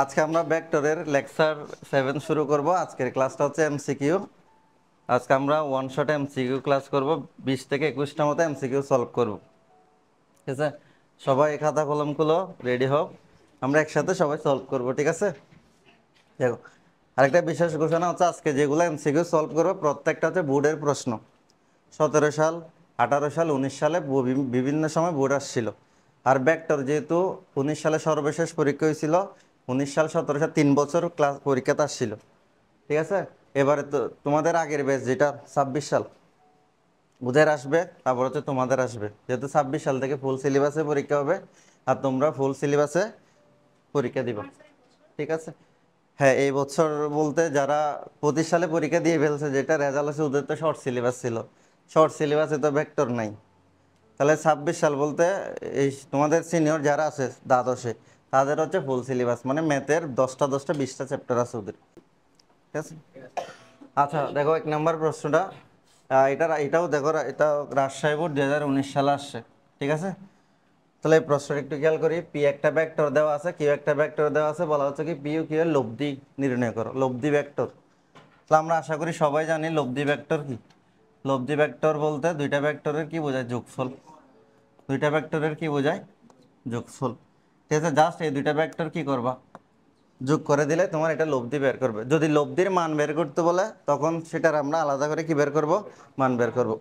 আজকে আমরা ভেক্টরের লেকচার 7 শুরু করব। আজকের ক্লাসটা হচ্ছে এমসিকিউ। আজকে আমরা ওয়ান শট এমসিকিউ ক্লাস করব, 20 থেকে 21টা মতো এমসিকিউ সলভ করব। ঠিক আছে, সবাই খাতা কলমগুলো রেডি হোক, আমরা একসাথে সবাই সলভ করব। ঠিক আছে, দেখো আরেকটা বিশেষ ঘোষণা হচ্ছে, আজকে যেগুলো এমসিকিউ সলভ করবো প্রত্যেকটা হচ্ছে বোর্ডের প্রশ্ন। 17 সাল, 18 সাল, 19 সালে বিভিন্ন সময় বোর্ড আসছিল। আর ভেক্টর যেহেতু 19 সালে সর্বশেষ পরীক্ষা হয়েছিল, 19 সাল 17 সাল 3 বছর ক্লাস পরীক্ষাতে আসছিল। ঠিক আছে, এবারে তো তোমাদের আগের ব্যাচ যেটা 26 সাল ওদের আসবে, তারপর হচ্ছে তোমাদের আসবে। যেহেতু 26 সাল থেকে ফুল সিলেবাসে পরীক্ষা হবে, আর তোমরা ফুল সিলেবাসে পরীক্ষা দিবা। ঠিক আছে, হ্যাঁ এই বছর বলতে যারা 25 সালে পরীক্ষা দিয়ে ফেলছে, যেটা রেজাল্ট আছে ওদের তো শর্ট সিলেবাস ছিল, শর্ট সিলেবাসে তো ভেক্টর নাই। তাহলে 26 সাল বলতে এই তোমাদের সিনিয়র যারা আছে দ্বাদশে, তাদের হচ্ছে ফুল সিলেবাস, মানে ম্যাথের 10টা 20টা চ্যাপ্টার আছে ওদের। ঠিক আছে, আচ্ছা দেখো 1 নম্বর প্রশ্নটা, এটাও দেখো, এটা রাজশাহী বোর্ড 2019 সালে আসছে। ঠিক আছে, তাহলে এই প্রশ্নটা একটু খেয়াল করি। পি একটা ভেক্টর দেওয়া আছে, কিউ একটা ভেক্টর দেওয়া আছে, বলা হচ্ছে কি পি ও কিউ এর লব্ধি নির্ণয় করো, লব্ধি ভেক্টর। তাহলে আমরা আশা করি সবাই জানি লব্ধি ভেক্টর কি। লব্ধি ভেক্টর বলতে দুইটা ভেক্টরের কি বোঝায়, যোগফল। দুইটা ভেক্টরের কি বোঝায়, যোগফল। ঠিক আছে, জাস্ট এই দুইটা ভেক্টর কি করবা, যোগ করে দিলে তোমার এটা লব্ধি বের করবে। যদি লব্ধির মান বের করতে বলে, তখন সেটার আমরা আলাদা করে কি বের করব, মান বের করব।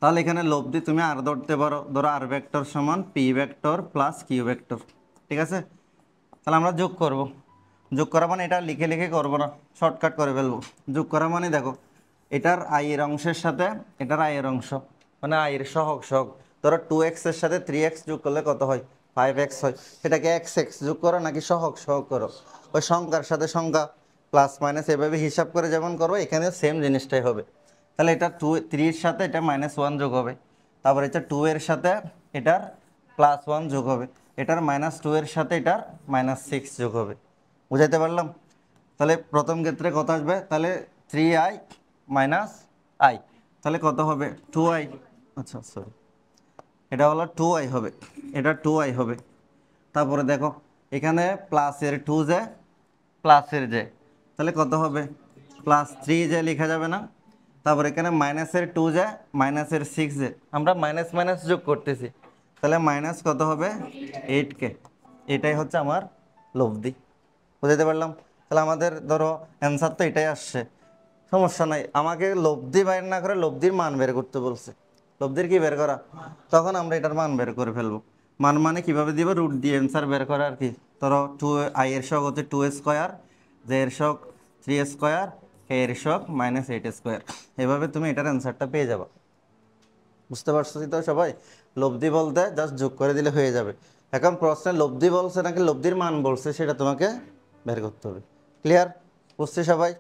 তাহলে এখানে লব্ধি তুমি আর ধরতে পারো, ধরো আর ভেক্টর সমান P vector plus Q vector. ঠিক আছে, তাহলে আমরা যোগ করব। যোগ করা মানে এটা লিখে লিখে করবো না, শর্টকাট করে ফেলবো। যোগ করা মানে দেখো, এটার আই এর অংশের সাথে এটার আই এর অংশ, মানে আই এর সহগ সহগ। ধরো 2x এর সাথে 3x যোগ করলে কত হয়, 5x হয়। সেটাকে x x যোগ করো নাকি সহগ সহগ করো, ওই সংখ্যার সাথে সংখ্যা প্লাস মাইনাস এভাবে হিসাব করে যেমন করো, এখানেও সেম জিনিসটাই হবে। তাহলে এটা 3 এর সাথে এটা -1 যোগ হবে, তারপর এটা 2 এর সাথে এটার +1 যোগ হবে, এটার -2 এর সাথে এটার -6 যোগ হবে। বুঝাইতে পারলাম? তাহলে প্রথম ক্ষেত্রে কত আসবে, তাহলে 3i - i, তাহলে কত হবে 2i। আচ্ছা সরি, এটা হলো 2i হবে, এটা 2i হবে। তারপরে দেখো এখানে প্লাসের 2 যে প্লাসের যে, তাহলে কত হবে +3 যে লেখা যাবে না। তারপর এখানে মাইনাসের 2 যে মাইনাসের 6 যে, আমরা মাইনাস মাইনাস যোগ করতেছি, তাহলে মাইনাস কত হবে 8k। এটাই হচ্ছে আমার লব্ধি। বুঝাতে পারলাম? তাহলে আমাদের ধরো অ্যান্সার তো এটাই আসছে, সমস্যা নাই। আমাকে লব্ধি বের না করে লব্ধির মান বের করতে বলছে। লব্ধির কি বের করা, তখন আমরা এটার মান বের করে ফেলবো। মান মানে কিভাবে দিব, রুট দিয়ে অ্যান্সার বের করা আর কি। ধরো আই এর শখ হচ্ছে 2 স্কোয়ার, জে এর শখ 3 স্কোয়ার, কে এর শখ -8 স্কোয়ার। এভাবে তুমি এটার অ্যান্সারটা পেয়ে যাবে। বুঝতে পারছো তো সবাই? লব্ধি বলতে জাস্ট যোগ করে দিলে হয়ে যাবে। এখন প্রশ্নে লব্ধি বলছে নাকি লব্ধির মান বলছে, সেটা তোমাকে বের করতে হবে। ক্লিয়ার? বুঝছি সবাই?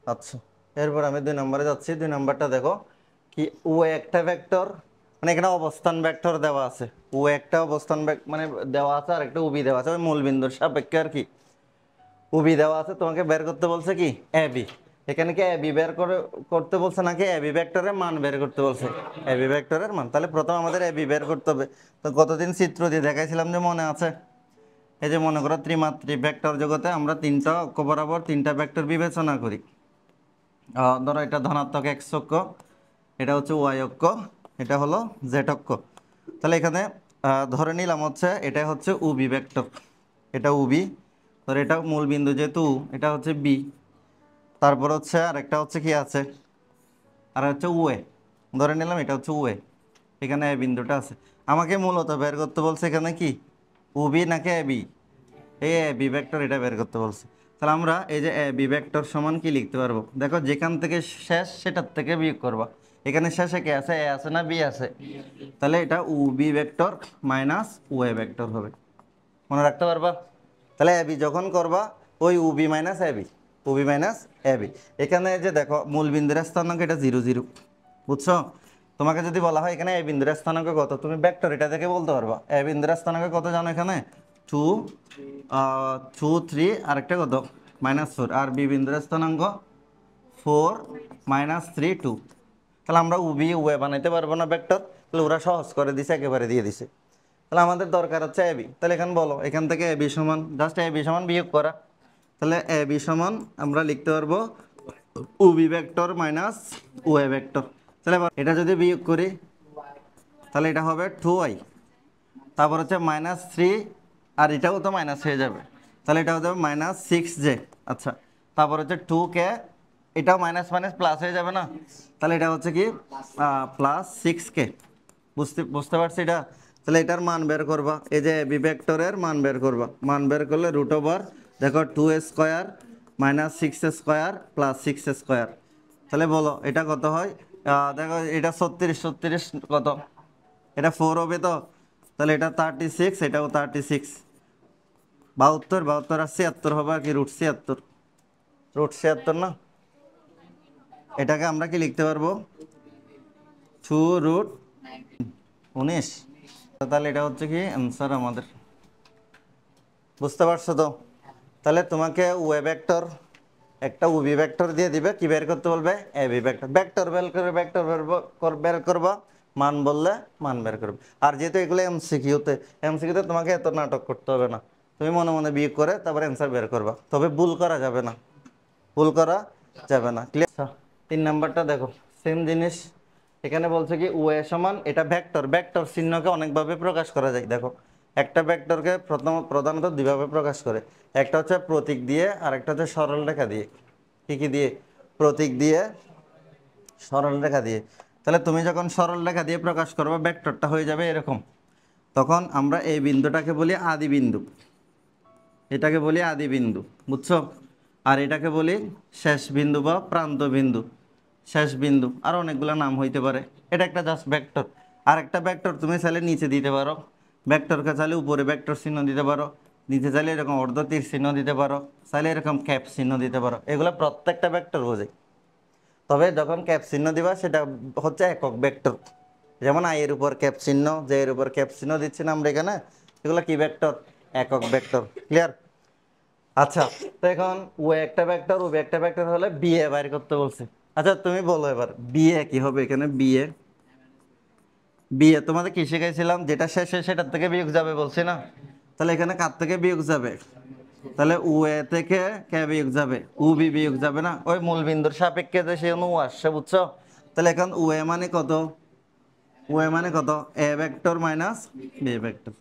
আচ্ছা, এরপর আমি 2 নম্বরে যাচ্ছি। 2 নম্বরটা দেখো কি, ও একটা ভেক্টর, মানে এখানে অবস্থান ভেক্টর দেওয়া আছে। ও একটা অবস্থান মানে দেওয়া আছে, আর একটা উবি দেওয়া আছে, ওই মূল বিন্দুর সাপেক্ষে আর কি। উবি দেওয়া আছে, তোমাকে বের করতে বলছে কি এবি। এখানে কি এবি বের করতে বলছে নাকি এবি ভেক্টরের মান বের করতে বলছে, এবি ভেক্টরের মান। তাহলে প্রথম আমাদের এবি বের করতে হবে। তো গতদিন চিত্র দিয়ে দেখাইছিলাম যে, মনে আছে? এই যে মনে করো ত্রিমাত্রিক ভেক্টর জগতে আমরা 3টা অক্ষ বরাবর 3টা ভেক্টর বিবেচনা করি। ধরো এটা ধনাত্মক x অক্ষ, এটা হচ্ছে y অক্ষ, এটা হলো z অক্ষ। তাহলে এখানে ধরে নিলাম হচ্ছে এটা হচ্ছে উবি ভেক্টর, এটা উবি। ধর এটা মূল বিন্দু যেহেতু, এটা হচ্ছে বি। তারপর হচ্ছে আরেকটা হচ্ছে কি আছে, আর হচ্ছে ওয়ে। ধরে নিলাম এটা হচ্ছে ওয়ে, এখানে এ বিন্দুটা আছে। আমাকে মূলত বের করতে বলছে এখানে কি উবি নাকি এবি, এই এ বি ভেক্টর এটা বের করতে বলছে। তাহলে আমরা এই যে এ বি ভেক্টর সমান কি লিখতে পারবো, দেখো যেখান থেকে শেষ সেটার থেকে বিয়োগ করবা। এখানে শেষে কে আছে, এ আছে না বি আছে, তাহলে এটা O B vector minus O A vector হবে। মনে রাখতে পারবা? তাহলে এবি যখন করবা, ওই O B minus A B, O B minus A B. এখানে যে দেখো মূল বিন্দুর স্থানাঙ্ক এটা 0 0, বুঝছো? তোমাকে যদি বলা হয় এখানে এ বিন্দুর স্থানাঙ্ক কত, তুমি ভেক্টর এটা থেকে বলতে পারবা এ বিন্দুর স্থানাঙ্ক কত জানো, এখানে 2 2 3 আরেকটা কত -4, আর বি বিন্দুর স্থানাঙ্ক 4 -3 2। তাহলে আমরা উবি ওয়ে বানাইতে পারবো না ভেক্টর? তাহলে ওরা সহজ করে দিছে, একেবারে দিয়ে দিছে। তাহলে আমাদের দরকার হচ্ছে এবি। তাহলে এখানে বলো, এখান থেকে এবি সমান জাস্ট এবি সমান বিয়োগ করা। তাহলে এবি সমান আমরা লিখতে পারবো উবি ভেক্টর মাইনাস ওএ ভেক্টর। তাহলে এটা যদি বিয়োগ করি তাহলে এটা হবে 2i, তারপর হচ্ছে -3, আর এটাও তো মাইনাস হয়ে যাবে, তাহলে এটা হয়ে যাবে -6j। আচ্ছা, তারপর হচ্ছে 2k, এটাও মাইনাস মাইনাস প্লাস হয়ে যাবে না, তাহলে এটা হচ্ছে কি +6k। বুঝতে পারছি এটা। তাহলে এটার মান বের করবা, এই যে বি ভেক্টরের মান বের করবা, মান বের করলে √, দেখো 2a² -6a² +6a²। তাহলে বলো এটা কত হয়? দেখো এটা 36 কত, এটা 4 হবে তো, তাহলে এটা 36, এটাও 36, 72, 72 আর 76 হবে আর কি √76, √76 না। এটাকে আমরা কি লিখতে পারবো 2√19। তাহলে এটা হচ্ছে কি অ্যান্সার আমাদের। বুঝতে পারছো তো? তাহলে তোমাকে ওয়ে ভেক্টর একটা উবি ভেক্টর দিয়ে দিবে, কি বের করতে বলবে এবি ভেক্টর, ভেক্টর বের করে ভেক্টর বের করবা, মান বললে মান বের করবে। আর যেহেতু এগুলো এমসিকিউতে, এমসিকিউতে তোমাকে এত নাটক করতে হবে না, তুমি মনে মনে বিয়োগ করে তারপরে অ্যান্সার বের করবা, তবে ভুল করা যাবে না, ভুল করা যাবে না। ক্লিয়ার? 3 নাম্বারটা দেখো, সেম জিনিস। এখানে বলছে কি ওয়ে সমান, এটা ভেক্টর, ভেক্টর চিহ্নকে অনেকভাবে প্রকাশ করা যায়। দেখো একটা ভেক্টরকে প্রধানত দুইভাবে প্রকাশ করে, একটা হচ্ছে প্রতীক দিয়ে আর একটা হচ্ছে সরল রেখা দিয়ে। কি দিয়ে? প্রতীক দিয়ে, সরল রেখা দিয়ে। তাহলে তুমি যখন সরল রেখা দিয়ে প্রকাশ করবে ভেক্টরটা হয়ে যাবে এরকম, তখন আমরা এই বিন্দুটাকে বলি আদি বিন্দু, এটাকে বলি আদি বিন্দু, বুঝছো? আর এটাকে বলি শেষ বিন্দু বা প্রান্ত বিন্দু, শেষ বিন্দু, আর অনেকগুলো নাম হইতে পারে। এটা একটা জাস্ট ভেক্টর। আর একটা ভেক্টর তুমি চাইলে নিচে দিতে পারো, ভেক্টরকে চাইলে উপরে ভেক্টর চিহ্ন দিতে পারো, নিচে চাইলে এরকম অর্ধ তীর চিহ্ন দিতে পারো, চাইলে এরকম ক্যাপ চিহ্ন দিতে পারো, এগুলো প্রত্যেকটা ভেক্টর বোঝে। তবে যখন ক্যাপ চিহ্ন দিবা সেটা হচ্ছে একক ভেক্টর, যেমন আই এর উপর ক্যাপ চিহ্ন, জে এর উপর ক্যাপ চিহ্ন দিচ্ছি না আমরা এখানে, এগুলো কি ভেক্টর? একক ভেক্টর। ক্লিয়ার? আচ্ছা, তো এখন ও একটা ভেক্টর, ও একটা ভেক্টর হলে বিএ বাইর করতে বলছে। আচ্ছা তুমি বলো এবার বিএ কি হবে এখানে? বিএ, বিএ তোমাদের কি শিখাইছিলাম, যেটা শেষে সেটার থেকে বিয়োগ যাবে বলছি না? তাহলে এখানে কার থেকে বিয়োগ যাবে? তাহলে উ এ থেকে কে বিয়োগ যাবে? উ বি বিয়োগ যাবে না, ওই মূল বিন্দুর সাপেক্ষে যে সে উ আসছে, বুঝছো? তাহলে এখন উ এ মানে কত? উ এ মানে কত? A vector minus B vector.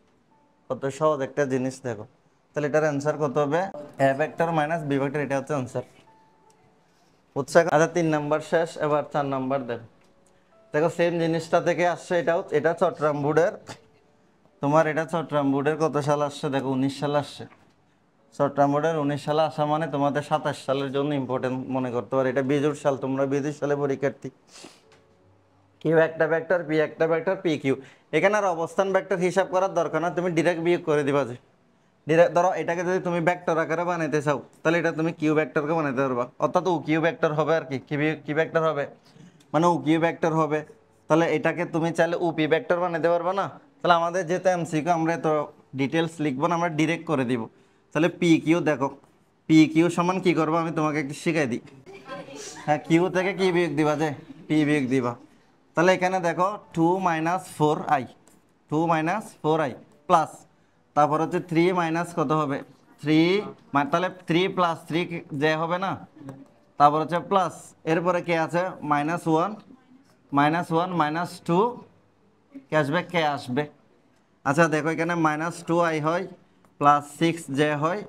কত সহজ একটা জিনিস দেখো। তাহলে এটার অ্যান্সার কত হবে? A vector minus B vector, এটা হচ্ছে অ্যান্সার। বুঝছো? আচ্ছা 3 নাম্বার শেষ, এবার 4 নাম্বার দেখো। দেখো সেম জিনিসটা থেকে আসছে, এটাও, এটা চট্টগ্রাম বোর্ডের, তোমার এটা চট্টগ্রাম বোর্ডের কত সাল আসছে দেখো, 19 সাল আসছে। চট্টগ্রাম বোর্ডের 19 সালে আসা মানে তোমাদের 27 সালের জন্য ইম্পর্টেন্ট মনে করতে পারো, এটা বিজুর সাল, তোমরা 20 সালে পরীক্ষার্থী। কিউ একটা ভেক্টর, পি একটা ভেক্টর, পি কিউ। এখানে আর অবস্থান ভেক্টর হিসাব করার দরকার না, তুমি ডিরেক্ট বিয়োগ করে দিবা। যে ডিরেক্ট ধরো এটাকে যদি তুমি ভেক্টর আকারে বানাইতে চাও, তাহলে এটা তুমি কিউ ভেক্টরকে বানাইতে পারবা, অর্থাৎ ও কিউ ভেক্টর হবে আর কি। কি ভেক্টর হবে মানে ও কিউ ভেক্টর হবে। তাহলে এটাকে তুমি চাইলে উপি ভেক্টর বানাইতে পারবা না? তাহলে আমাদের যেহেতু এমসিকিউ, আমরা তো ডিটেলস লিখবো না, আমরা ডিরেক্ট করে দিব। তাহলে পি কিউ দেখো, পি কিউ সমান কি করবো আমি তোমাকে একটু শিখাই দিই। হ্যাঁ, কিউ থেকে কি বিয়োগ দিবা? যে পি বিয়োগ দিবা। তাহলে এখানে দেখো 2 - 4i, 2 - 4i প্লাস, তারপর হচ্ছে 3 মাইনাস কত হবে 3, তাহলে 3 + 3 যে হবে না, তারপর হচ্ছে প্লাস, এরপরে কে আছে -1, -1 -2 কে আসবে, কে আসবে। আচ্ছা দেখো এখানে -2i হয়, +6j হয়,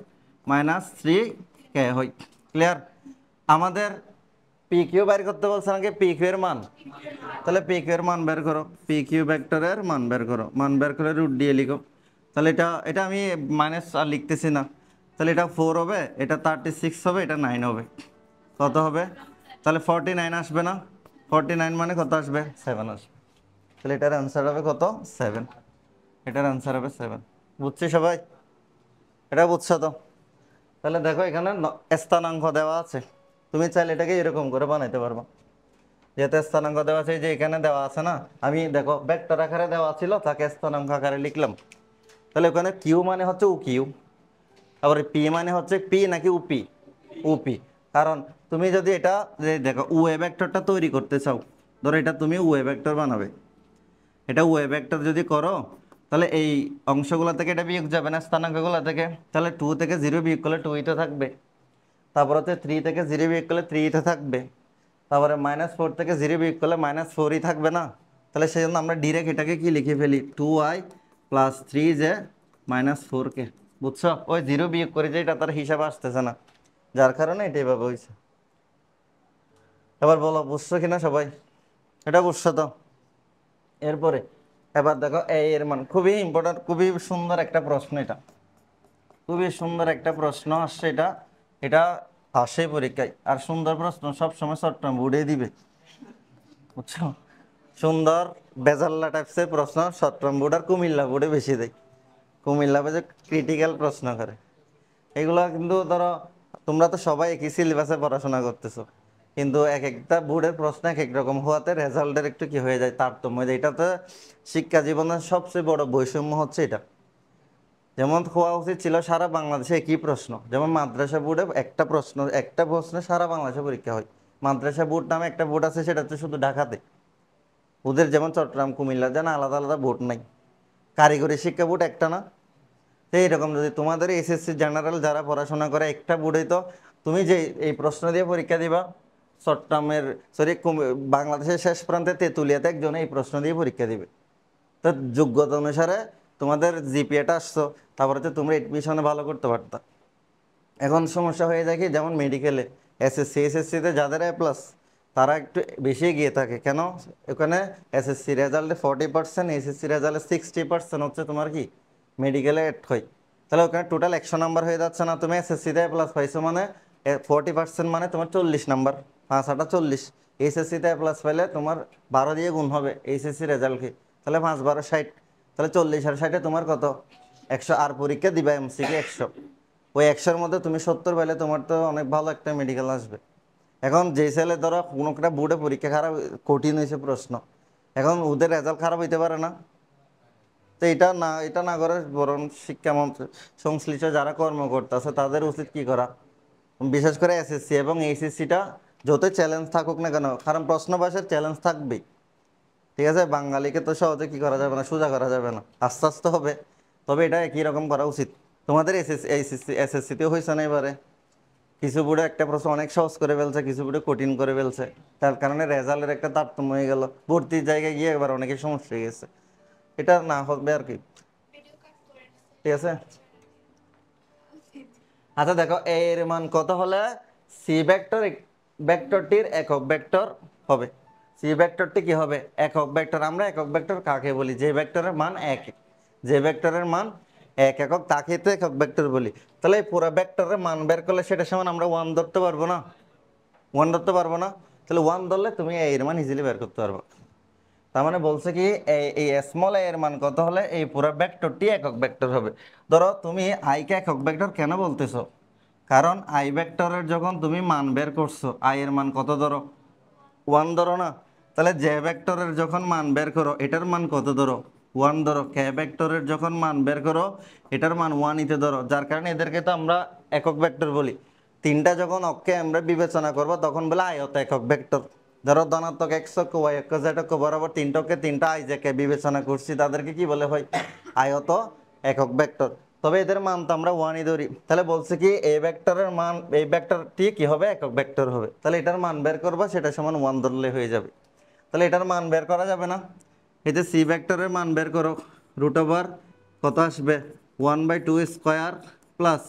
-3k হয়। ক্লিয়ার? আমাদের পি কিউ বের করতে বলছে নাকি, পি কিউ এর মান। তাহলে পি কিউ এর মান বের করো, পি কিউ ভেক্টরের মান বের করো, মান বের করে রুট দিয়ে লিখো। তাহলে এটা এটা আমি মাইনাস আর লিখতেছি না, তাহলে এটা 4 হবে, এটা 36 হবে, এটা 9 হবে। কত হবে? তাহলে 49 আসবে না? 49 মানে কত আসবে? 7 আসবে। তাহলে এটার অ্যান্সার হবে কত? 7। এটার অ্যান্সার হবে 7। বুঝছি সবাই? এটা বুঝছো তো? তাহলে দেখো এখানে স্থানাঙ্ক দেওয়া আছে, তুমি চাইলে এটাকে এরকম করে বানাইতে পারবা। যেহেতু স্থানাঙ্ক দেওয়া আছে, যে এখানে দেওয়া আছে না, আমি দেখো ভেক্টর আকারে দেওয়া ছিল, তাকে স্থানাঙ্ক আকারে লিখলাম। তাহলে ওখানে কিউ মানে হচ্ছে উ কিউ, আবার পি মানে হচ্ছে পি নাকি উপি? উপি। কারণ তুমি যদি এটা দেখো উ এ ভেক্টরটা তৈরি করতে চাও, ধরো এটা তুমি উ এ ভেক্টর বানাবে, এটা উ এ ভেক্টর যদি করো, তাহলে এই অংশগুলো থেকে এটা বিয়োগ যাবে না স্থানাঙ্কগুলো থেকে, তাহলে 2 থেকে 0 বিয়োগ করলে 2 ই তো থাকবে, তারপর হচ্ছে 3 থেকে 0 বিয়োগ করলে 3 ই তো থাকবে, তারপরে -4 থেকে 0 বিয়োগ করলে -4 ই থাকবে না। তাহলে সেই জন্য আমরা ডিরেক্ট এটাকে কি লিখে ফেলি, 2i + 3j - 4k। বুঝছো, ওই 0 বিয়োগ করে যে এটা তার হিসাব আসতেছে না, যার কারণে এটা এভাবে হয়েছে। এবার বলো বুঝছো কিনা সবাই? এটা বুঝছো তো? এরপরে এবার দেখো এর মান, খুবই ইম্পর্টেন্ট, খুবই সুন্দর একটা প্রশ্ন, এটা খুবই সুন্দর একটা প্রশ্ন আসছে, এটা এটা আসে পরীক্ষায়। আর সুন্দর প্রশ্ন সবসময় চট্টগ্রাম বোর্ডে দিবে, বুঝছো? সুন্দর বেজাল্লা টাইপসের প্রশ্ন চট্টগ্রাম বোর্ড আর কুমিল্লা বোর্ডে বেশি দেয়। কুমিল্লা বোর্ডে ক্রিটিক্যাল প্রশ্ন করে এগুলো। কিন্তু ধরো তোমরা তো সবাই একই সিলেবাসে পড়াশোনা করতেছো, কিন্তু এক একটা বোর্ডের প্রশ্ন এক এক রকম হওয়াতে রেজাল্টের একটু কি হয়ে যায়, তারতম্য হয়ে যায়। এটাতে শিক্ষা জীবনের সবচেয়ে বড় বৈষম্য হচ্ছে এটা। যেমন হওয়া উচিত ছিল সারা বাংলাদেশে একই প্রশ্ন, যেমন মাদ্রাসা বোর্ডে একটা প্রশ্ন সারা বাংলাদেশে পরীক্ষা হয়। মাদ্রাসা বোর্ড নামে একটা বোর্ড আছে, সেটা হচ্ছে শুধু ঢাকাতে। ওদের যেমন চট্টগ্রাম কুমিল্লা যেন আলাদা আলাদা বোর্ড নাই। কারিগরি শিক্ষা বোর্ড একটা না? তো এইরকম যদি তোমাদের এসএসসি জেনারেল যারা পড়াশোনা করে একটা বোর্ডেই, তো তুমি যে এই প্রশ্ন দিয়ে পরীক্ষা দিবা, চট্টগ্রামের সরি বাংলাদেশের শেষ প্রান্তে তেঁতুলিয়াতে একজন এই প্রশ্ন দিয়ে পরীক্ষা দিবে। তো যোগ্যতা অনুসারে তোমাদের জিপিএটা আসছো, তারপরে তো তোমরা এডমিশনে ভালো করতে পারতা। এখন সমস্যা হয়ে যায় কি, যেমন মেডিকেলে এসএসসিতে যাদের A+, তারা একটু বেশি এগিয়ে থাকে। কেন? ওখানে এসএসসি রেজাল্টে 40%, এসএসসি রেজাল্টে 60% হচ্ছে তোমার কি মেডিকেলে অ্যাড হয়। তাহলে ওখানে টোটাল 100 নাম্বার হয়ে যাচ্ছে না? তুমি এসএসসিতে A+ পাইছো মানে 40% মানে তোমার 40 নাম্বার, 5 40। এইচএসসিতে A+ পাইলে তোমার 12 দিয়ে গুণ হবে এইচএসসি রেজাল্টকে, তাহলে 5 12 60, তাহলে 40 আর 60 তোমার কত, 100। আর পরীক্ষা দিবা এমসিকিউ 100, ওই 100-র মধ্যে তুমি 70 পাইলে তোমার তো অনেক ভালো একটা মেডিকেল আসবে। এখন যেই ছেলে ধরো কোনো একটা বোর্ডে পরীক্ষা খারাপ, কঠিন হয়েছে প্রশ্ন, এখন ওদের রেজাল্ট খারাপ হইতে পারে না? তো এটা না করে বরং শিক্ষা সংশ্লিষ্ট যারা কর্মকর্তা আছে তাদের উচিত কি করা, বিশেষ করে এসএসসি এবং এইচএসসিটা যতই চ্যালেঞ্জ থাকুক না কেন, কারণ প্রশ্ন পাশের চ্যালেঞ্জ থাকবেই, ঠিক আছে? বাঙালিকে তো সহজে কি করা যাবে না, সোজা করা যাবে না, আস্তে আস্তে হবে। তবে এটা একই রকম করা উচিত। তোমাদের এসএসসিতেও হয়েছে না এবারে? কিছু বোর্ডে একটা প্রশ্ন অনেক সহজ করে ফেলছে, কিছু বোর্ডে কঠিন করে ফেলছে, তার কারণে রেজাল্টের একটা তারতম্য হয়ে গেল, ভর্তির জায়গায় গিয়ে এবার অনেকের সমস্যা হয়ে গেছে। এটা না হবে আর কি, ঠিক আছে? আচ্ছা দেখো এর মান কত হলে সি ভেক্টরটির একক ভেক্টর হবে? সি ভেক্টরটি কি হবে? একক ভেক্টর। আমরা একক ভেক্টর কাকে বলি? যে ভেক্টরের মান এক, যে ভেক্টরের মান এক একক তাকে তো একক ভেক্টর বলি। তাহলে এই পুরো ভেক্টরের মান বের করলে সেটা সমান আমরা 1 ধরতে পারবো না? 1 ধরতে পারবো না? তাহলে 1 ধরলে তুমি এর মান ইজিলি বের করতে পারবো। তার মানে বলছে কি এই স্মল এর মান কত হলে এই পুরো ভেক্টরটি একক ভেক্টর হবে? ধরো তুমি আইকে একক ভেক্টর কেন বলতেছো? কারণ আই ভেক্টরের যখন তুমি মান বের করছো, আই এর মান কত ধরো, 1 ধরো না? তাহলে জে ভেক্টরের যখন মান বের করো এটার মান কত ধরো, 1 ধরো। কে ভেক্টরের যখন মান বের করো এটার মান 1 নিতে ধরো, যার কারণে এদেরকে তো আমরা একক ভেক্টর বলি। তিনটা যখন অক্ষে আমরা বিবেচনা করব তখন বলে আয়ত একক ভেক্টর। ধরো ধনাত্মক x অক্ষ, y অক্ষ, z অক্ষ বরাবর তিনটা অক্ষে তিনটা আই জেকে বিবেচনা করছি, তাদেরকে কি বলে হয়? আয়ত একক ভেক্টর। তবে এদের মান তো আমরা 1ই ধরি। তাহলে বলছে কি এই ভেক্টরের মান, এই ভেক্টরটি কি হবে? একক ভেক্টর হবে। তাহলে এটার মান বের করবা, সেটা সমান 1 ধরলে হয়ে যাবে। তাহলে এটার মান বের করা যাবে না? এই যে সি ভেক্টরের মান বের করো, √ কত আসবে, 1/2 স্কোয়ার প্লাস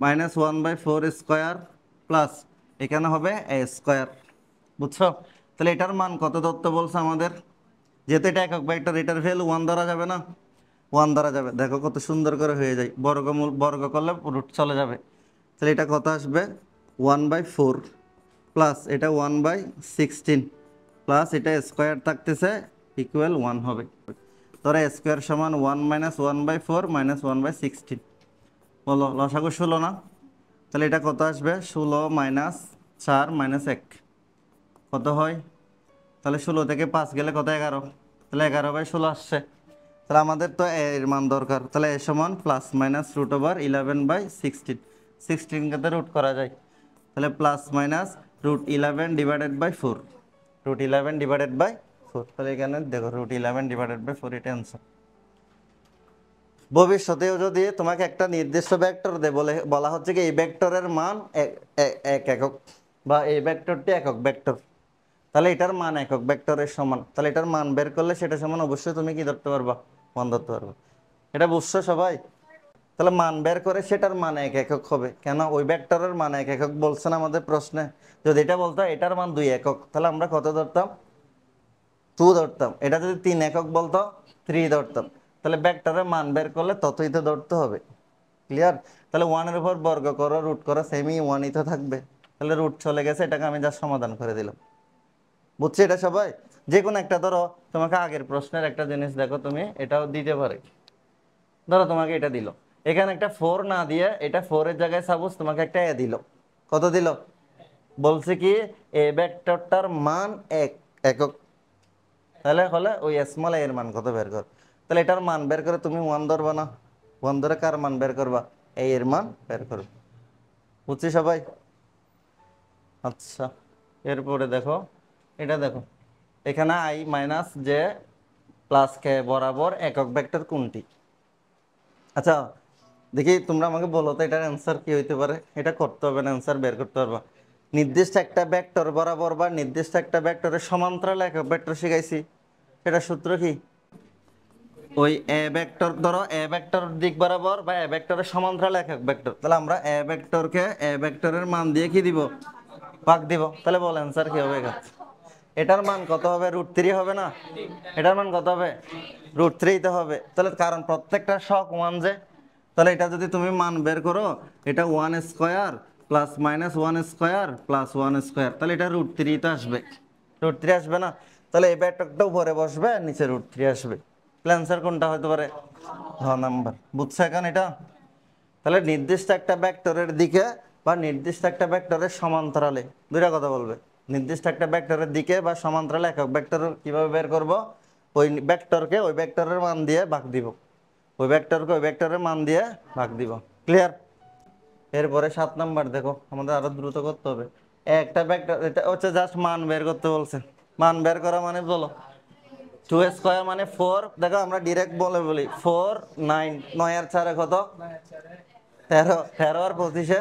-1/4 স্কোয়ার প্লাস এখানে হবে a স্কোয়ার। বুঝছো? তাহলে এটার মান কত ধরতে বলছে আমাদের? যেহেতু এটা একক ভেক্টর, এটার ভ্যালু 1 ধরা যাবে না? 1 ধরা যাবে। দেখো কত সুন্দর করে হয়ে যায়, বর্গ করলে রুট চলে যাবে। তাহলে এটা কত আসবে, 1/4 প্লাস এটা 1/16 প্লাস এটা স্কোয়ার থাকতেছে ইকুয়াল 1 হবে। ধরো স্কোয়ার সমান 1 - 1/4 - 1/16, বলো লসাগু 16 না? তাহলে এটা কত আসবে, 16 - 4 - 1 কত হয়? তাহলে 16 থেকে 5 গেলে কত, 11। তাহলে 11/16 আসছে। তাহলে আমাদের তো এর মান দরকার, তাহলে এ সমান +- √11/16 কে রুট করা যায়, তাহলে +-√11/4, √11/4। তাহলে এখানে দেখো √11/4 এটা অ্যান্সার। ভবিষ্যতেও যদি তোমাকে একটা নির্দিষ্ট ভেক্টর দেয়, বলা হচ্ছে কি এই ভেক্টরের মান এক একক, বা এই ভেক্টরটি একক ভেক্টর, তাহলে এটার মান একক ভেক্টরের সমান, তাহলে এটার মান বের করলে সেটা সমান অবশ্যই তুমি কি ধরতে পারবা, 1 ধরতে পারবা। এটা বুঝছো সবাই? তাহলে মান বের করে সেটার মান এক একক হবে, কেন ওই ভেক্টরের মান এক একক বলছে না আমাদের প্রশ্নে। যদি এটা বলতো এটার মান 2 একক, তাহলে আমরা কত ধরতাম, 2 ধরতাম। এটা যদি 3 একক বলতো 3 ধরতাম। তাহলে ভেক্টরের মান বের করলে ততই তো ধরতে হবে। ক্লিয়ার? তাহলে 1 এর উপর বর্গ করো, রুট করো, সেমি 1ই তো থাকবে। তাহলে রুট চলে গেছে, এটাকে আমি যা সমাধান করে দিলাম। বুঝছি এটা সবাই? যে কোনো একটা ধরো, তোমাকে আগের প্রশ্নের একটা জিনিস দেখো, তুমি এটাও দিতে পারে। ধরো তোমাকে এটা দিল, এখানে একটা 4 না দিয়ে এটা 4 এর জায়গায় সাপোজ তোমাকে একটা এ দিল। কত দিল? বলছে কি এ ভেক্টরটার মান একক। তাহলে হলে ওই স্মল এর মান কত বের কর। তাহলে এটার মান বের করে তুমি 1 ধরবা না? 1 ধরে কার মান বের করবা? এর মান বের করবে। বুঝছি সবাই? আচ্ছা, এরপরে দেখো, এটা দেখো, এখানে i মাইনাস জে প্লাস কে বরাবর একক ভেক্টর কোনটি? আচ্ছা দেখি, তোমরা আমাকে বলো তো এটার অ্যান্সার কি হইতে পারে। এটা করতে হবে না, অ্যান্সার বের করতে পারবা। নির্দিষ্ট একটা ভেক্টর বরাবর বা নির্দিষ্ট একটা ভেক্টরের সমান্তরাল একক ভেক্টর শিখাইছি, এটা সূত্র কি? ওই এ ভেক্টর, ধরো এ ভেক্টর দিক বরাবর বা এ ভেক্টরের সমান্তরাল একক ভেক্টর, তাহলে আমরা এ ভেক্টরকে এ ভেক্টরের মান দিয়ে কি দিব, ভাগ দিব। তাহলে বল অ্যান্সার কি হবে এখানে? এটার মান কত হবে? √3 হবে না? এটার মান কত হবে? √3 তে হবে। তাহলে কারণ প্রত্যেকটা শক 1 যে, তাহলে এটা যদি তুমি মান বের করো, এটা 1 square plus minus 1 square plus 1 square, তাহলে এটা √3 তে আসবে। √3 আসবে না? তাহলে এই ভেক্টরটা উপরে বসবে আর নিচে √3 আসবে। তাহলে অ্যান্সার কোনটা হতে পারে? ঘ নাম্বার। বুঝছো এখন এটা? তাহলে নির্দিষ্ট একটা ভেক্টরের দিকে বা নির্দিষ্ট একটা ভেক্টরের সমান্তরালে, দুইটা কথা বলবে। নির্দিষ্ট একটা ভেক্টরের দিকে বা সমান্তরালে একক ভেক্টর কিভাবে বের করব? ওই ভেক্টরকে ওই ভেক্টরের মান দিয়ে ভাগ দিব, ওই ভেক্টরকে ওই ভেক্টরের মান দিয়ে ভাগ দিব। ক্লিয়ার? এরপরে 7 নাম্বার দেখো, আমাদের আরো দ্রুত করতে হবে। একটা ভেক্টর, এটা হচ্ছে জাস্ট মান বের করতে বলছে। মান বের করা মানে বলো, 2 স্কয়ার মানে 4। দেখো আমরা ডিরেক্ট বলি 4 9, 9 আর 4 কত? 13, 13 আর 25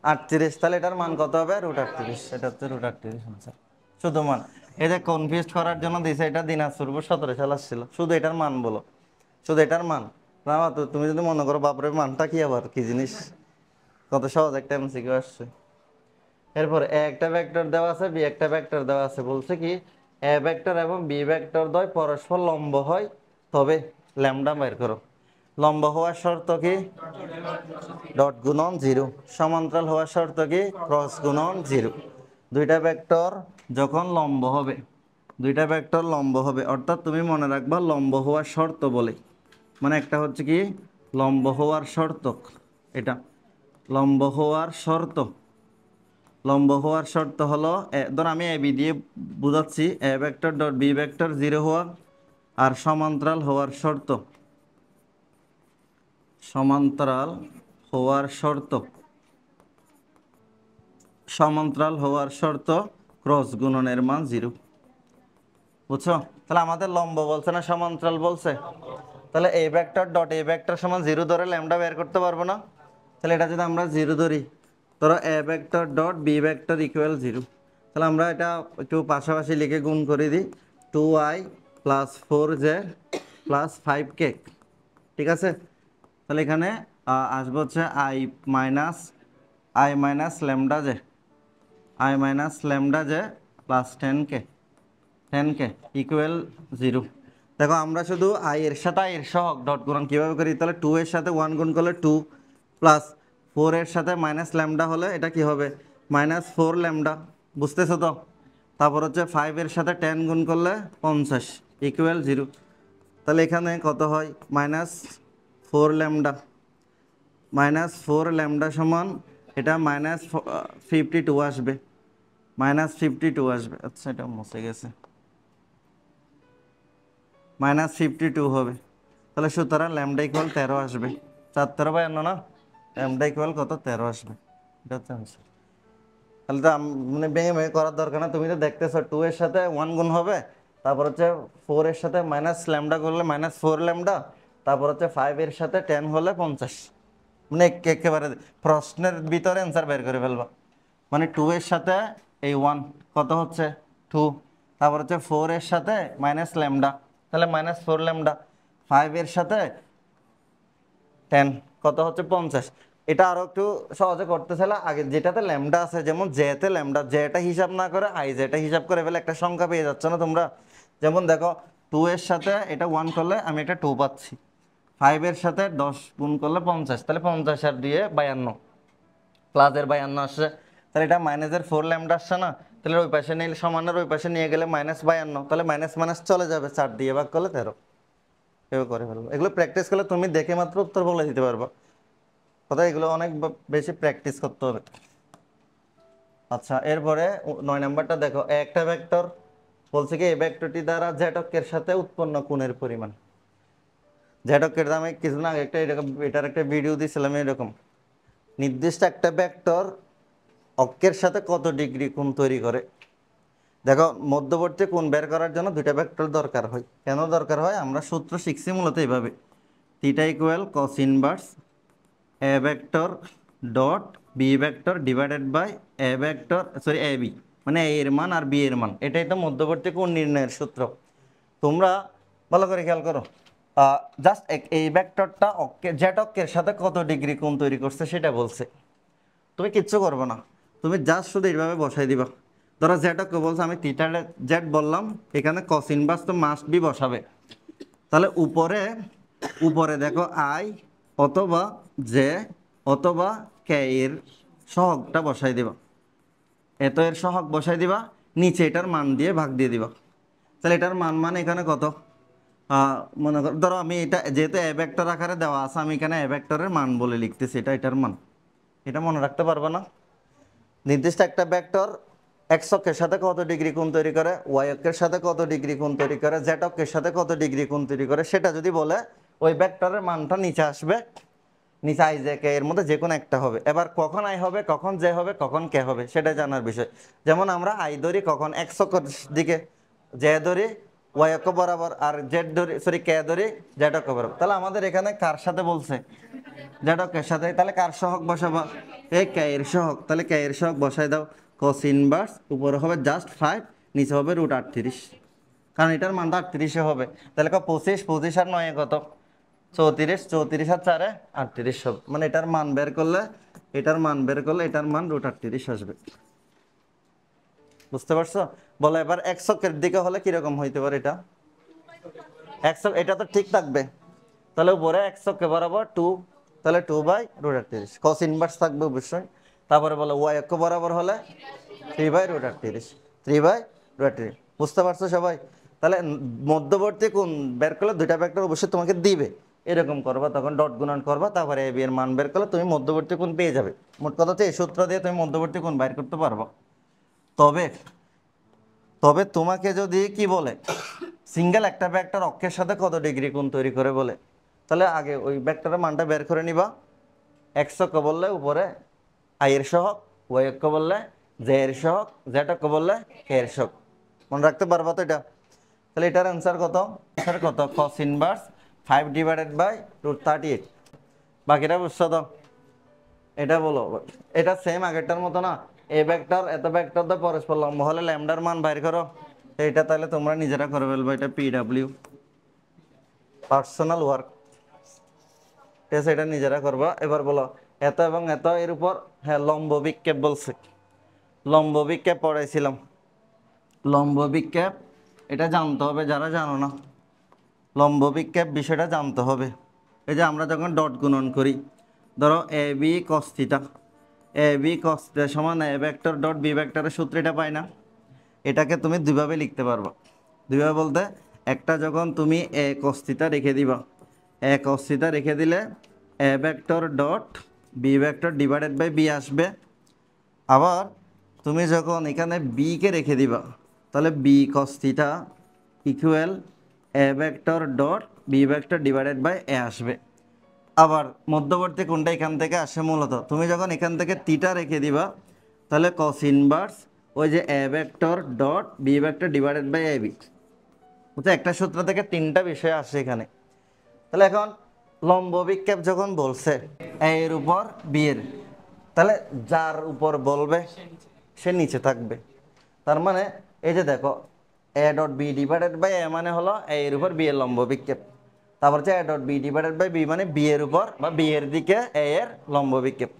38। তাহলে এটার মান কত হবে? √38। এটা হচ্ছে √38 আনসার। শুধু মান। এই যে কনফিউজ করার জন্য দিছে, এটা দিনাজপুর 17 সাল আসছিল। শুধু এটার মান বলো, শুধু এটার মান। না তো তুমি যদি মনে করো বাপরে মানটা কি, আবার কি জিনিস, কত সহজ একটা এমসিকিউ আসছে। এরপর এ একটা ভেক্টর দেওয়া আছে, বি একটা ভেক্টর দেওয়া আছে। বলছে কি এ ভেক্টর এবং বি ভেক্টর দ্বয় পরস্পর লম্ব হয়, তবে ল্যামডা বের করো। লম্ব হওয়ার শর্ত কি? ডট গুণন 0। সমান্তরাল হওয়ার শর্ত কি? ক্রস গুণন 0। দুইটা ভেক্টর যখন লম্ব হবে, দুইটা ভেক্টর লম্ব হবে, অর্থাৎ তুমি মনে রাখবা লম্ব হওয়ার শর্ত বলে, মানে একটা হচ্ছে কি লম্ব হওয়ার শর্ত, এটা লম্ব হওয়ার শর্ত। লম্ব হওয়ার শর্ত হলো, ধর আমি এ বি দিয়ে বুঝাচ্ছি, A vector dot B vector 0 হওয়া, আর সমান্তরাল হওয়ার শর্ত, সমান্তরাল হওয়ার শর্ত, সমান্তরাল হওয়ার শর্ত ক্রস গুণনের মান 0। বুঝছো? তাহলে আমাদের লম্ব বলছে না সমান্তরাল বলছে? তাহলে এ ভেক্টর ডট এ ভেক্টর সমান 0 ধরে ল্যামডা বের করতে পারবো না? তাহলে এটা যদি আমরা 0 ধরি, ধরো A vector dot B vector equal 0, তাহলে আমরা এটা একটু পাশাপাশি লিখে গুণ করে দিই। 2i plus 4j plus 5k। ঠিক আছে? তাহলে এখানে আসবে হচ্ছে i minus lambda J plus 10k equal 0। দেখো আমরা শুধু আই এর সাথে আই এর সহগ ডট গুণন কীভাবে করি, তাহলে 2 এর সাথে 1 গুণ করলে 2, প্লাস 4 এর সাথে মাইনাস ল্যামডা হলে এটা কি হবে? -4 ল্যামডা। বুঝতেছো তো? তারপর হচ্ছে 5 এর সাথে 10 গুণ করলে 50 ইকুয়াল 0। তাহলে এখানে কত হয়? -4 ল্যামডা, -4 ল্যামডা সমান এটা -52 আসবে, -52 আসবে। আচ্ছা এটা মুছে গেছে, -52 হবে। তাহলে সুতরাং ল্যামডা ইকুয়াল 13 আসবে। 4 13/52 না, ল্যামডা ইকুয়াল কত? 13 আসবে। এটা হচ্ছে আনসার। তাহলে তো মানে ভেঙে ভেঙে করার দরকার না, তুমি তো দেখতেছো 2 এর সাথে 1 গুণ হবে, তারপর হচ্ছে 4 এর সাথে মাইনাস ল্যামডা করলে -4 ল্যামডা, তারপর হচ্ছে 5 এর সাথে 10 হলে 50, মানে একেবারে প্রশ্নের ভিতরে অ্যান্সার বের করে ফেলবা। মানে 2 এর সাথে এই 1 কত হচ্ছে 2, তারপর হচ্ছে 4 এর সাথে মাইনাস ল্যামডা, তাহলে মাইনাস 4 ল্যামডা, 5 এর সাথে 10 কত হচ্ছে 50। এটা আরো একটু সহজে করতে চাইলে আগে যেটাতে ল্যামডা আছে, যেমন জেতে ল্যামডা, জেটা হিসাব না করে আই জেটা হিসাব করে ফেলে একটা সংখ্যা পেয়ে যাচ্ছে না তোমরা। যেমন দেখো 2 এর সাথে এটা 1 করলে আমি একটা 2 পাচ্ছি, 5 এর সাথে 10 গুণ করলে 50, তাহলে 50 আর দিয়ে 52, প্লাসের 52 আসছে, তাহলে এটা মাইনাসের 4 ল্যামডা আসছে না, তাহলে ওই পাশে নিলে সমানের ওই পাশে নিয়ে গেলে মাইনাস 52, তাহলে মাইনাস মাইনাস চলে যাবে, 4 দিয়ে ভাগ করলে 13। এভাবে করে ফেলবো, এগুলো প্র্যাকটিস করলে তুমি দেখে মাত্র উত্তর বলে দিতে পারবা। কথা এগুলো অনেক বেশি প্র্যাকটিস করতে হবে। আচ্ছা, এরপরে 9 নাম্বারটা দেখো, একটা ভেক্টর বলছে কি এই ভেক্টরটি দ্বারা জেড অক্ষের সাথে উৎপন্ন কোণের পরিমাণ। জেড অক্ষের দামে কিছুদিন আগে একটা এরকম এটার একটা ভিডিও দিয়েছিলাম, এরকম নির্দিষ্ট একটা ভেক্টর অক্ষের সাথে কত ডিগ্রি কোণ তৈরি করে। দেখো মধ্যবর্তী কোণ বের করার জন্য দুইটা ভেক্টর দরকার হয়। কেন দরকার হয়, আমরা সূত্র শিখছি মূলত এইভাবে, theta equal cos inverse A vector dot B vector divided by A vector sorry A B, মানে এ এর মান আর বি এর মান, এটাই তো মধ্যবর্তী কোণ নির্ণয়ের সূত্র। তোমরা ভালো করে খেয়াল করো, জাস্ট এই ভেক্টরটা অক্ষে জেড অক্ষের সাথে কত ডিগ্রি কোণ তৈরি করছে সেটা বলছে। তুমি কিচ্ছু করবে না, তুমি জাস্ট শুধু এইভাবে বসাই দিবা। ধরো জেড অক্ষ বলছে, আমি থিটা জেড বললাম, এখানে কস ইনভার্স তো মাস্ট বি বসাবে। তাহলে উপরে উপরে দেখো আই অথবা জে অথবা কে এর সহগটা বসাই দিবা, এত এর সহগ বসাই দিবা, নিচে এটার মান দিয়ে ভাগ দিয়ে দিবা। তাহলে এটার মান মানে এখানে কত, মনে করো ধরো আমি এটা যেহেতু এ ভেক্টর আকারে দেওয়া আছে, আমি এখানে এ ভেক্টরের মান বলে লিখতেছি, এটা এটার মান। এটা মনে রাখতে পারবে না, নির্দিষ্ট একটা ভেক্টর এক্স অক্ষের সাথে কত ডিগ্রি কোণ তৈরি করে, ওয়াই অক্ষের সাথে কত ডিগ্রি কোণ তৈরি করে, জেড অক্ষের সাথে কত ডিগ্রি কোণ তৈরি করে, সেটা যদি বলে ওই ভেক্টরের মানটা নিচে আসবে, নিচে আই জে কে এর মধ্যে যে কোনো একটা হবে। এবার কখন আই হবে, কখন জে হবে, কখন কে হবে সেটা জানার বিষয়। যেমন আমরা আই ধরি কখন এক্স অক্ষের দিকে, জে ধরি ওয়াই অক্ষ বরাবর, আর জেড ধরি সরি কে ধরি জেড অক্ষ বরাবর। তাহলে আমাদের এখানে কার সাথে বলছে, জেড অক্ষের সাথে, তাহলে কার সহগ বসাবা, এই কে এর সহগ, তাহলে কে এর সহগ বসাই দাও, কস ইনভার্স উপরে হবে জাস্ট 5, নিচে হবে √38, কারণ এটার মানটা 38 হবে। তাহলে 25, 25 আর 9 কত 34, 34 আর 4 38 হবে, মানে এটার মান বের করলে এটার মান বের করলে এটার মান √38 আসবে। বুঝতে পারছো? বলো এবার এক্স অক্ষের দিকে হলে কিরকম হইতে পারে, এটা এক্স, এটা তো ঠিক থাকবে, তাহলে উপরে এক্স অক্ষে বরাবর 2, তাহলে 2/√38, কস ইনভার্স থাকবে অবশ্যই। তারপরে বলো ওয়াই অক্ষ বরাবর হলে 3/√38, 3/√38। বুঝতে পারছো সবাই? তাহলে মধ্যবর্তী কোণ বের করলে দুইটা ভেক্টর অবশ্যই তোমাকে দিবে, এরকম করবা, তখন ডট গুণন করবা, তারপরে এ বি এর মান বের করলে তুমি মধ্যবর্তী কোণ পেয়ে যাবে। মোট কথা হচ্ছে এই সূত্র দিয়ে তুমি মধ্যবর্তী কোণ বের করতে পারবো। তবে তবে তোমাকে যদি কি বলে সিঙ্গেল একটা ভেক্টর অক্ষের সাথে কত ডিগ্রি কোণ তৈরি করে বলে, তাহলে আগে ওই ভেক্টরের মানটা বের করে নিবা। এক্স অক্ষ বললে উপরে আই এর সহগ, ওয়াই অক্ষ বললে জে এর সহগ, জেড অক্ষ বললে কে এর সহগ। মনে রাখতে পারবা তো এটা? তাহলে এটার অ্যান্সার কত, অ্যান্সার কত, কস ইনভার্স 5/√38। বাকিটা বুঝছো তো? এটা বলো, এটা সেম আগেরটার মতো না, এ ভেক্টর এত ভেক্টর তো পরস্পর লম্ব হলে ল্যামডার মান বাইর করো। এটা তাহলে তোমরা নিজেরা করে ফেলবো, এটা পিডব্লিউ পার্সোনাল ওয়ার্ক, ঠিক আছে, এটা নিজেরা করবা। এবার বলো এত এবং এত এর উপর, হ্যাঁ লম্ব বিক্ষেপ বলছে, লম্ব বিক্ষেপ পড়াইছিলাম, লম্ব বিক্ষেপ এটা জানতে হবে যারা জানো না, লম্ব বিক্ষেপ বিষয়টা জানতে হবে। এই যে আমরা যখন ডট গুণন করি, ধরো A B cos theta, A B cos theta সমান এ ভেক্টর ডট বি ভেক্টরের সূত্র, এটা পাই না? এটাকে তুমি দুইভাবে লিখতে পারবা। দুইভাবে বলতে, একটা যখন তুমি এ কস থিটা রেখে দিবা, এ কস থিটা রেখে দিলে A vector dot B vector divided by B আসবে। আবার তুমি যখন এখানে বি কে রেখে দিবা, তাহলে B cos theta equal A vector dot B vector divided by A আসবে। আবার মধ্যবর্তী কোণটা এখান থেকে আসে মূলত, তুমি যখন এখান থেকে থিটা রেখে দিবা, তাহলে কস ইনভার্স ওই যে A vector dot B vector divided by A B. বুঝছো, একটা সূত্র থেকে তিনটা বিষয় আসে এখানে। তাহলে এখন লম্ব বিক্ষেপ যখন বলছে এ এর উপর বি এর, তাহলে যার উপর বলবে সে নিচে থাকবে। তার মানে এই যে দেখো A dot B divided by A মানে হলো এ এর উপর বি এর লম্ব বিক্ষেপ, তারপর হচ্ছে A dot B divided by B মানে বি এর উপর বা বি এর দিকে এ এর লম্ব বিক্ষেপ।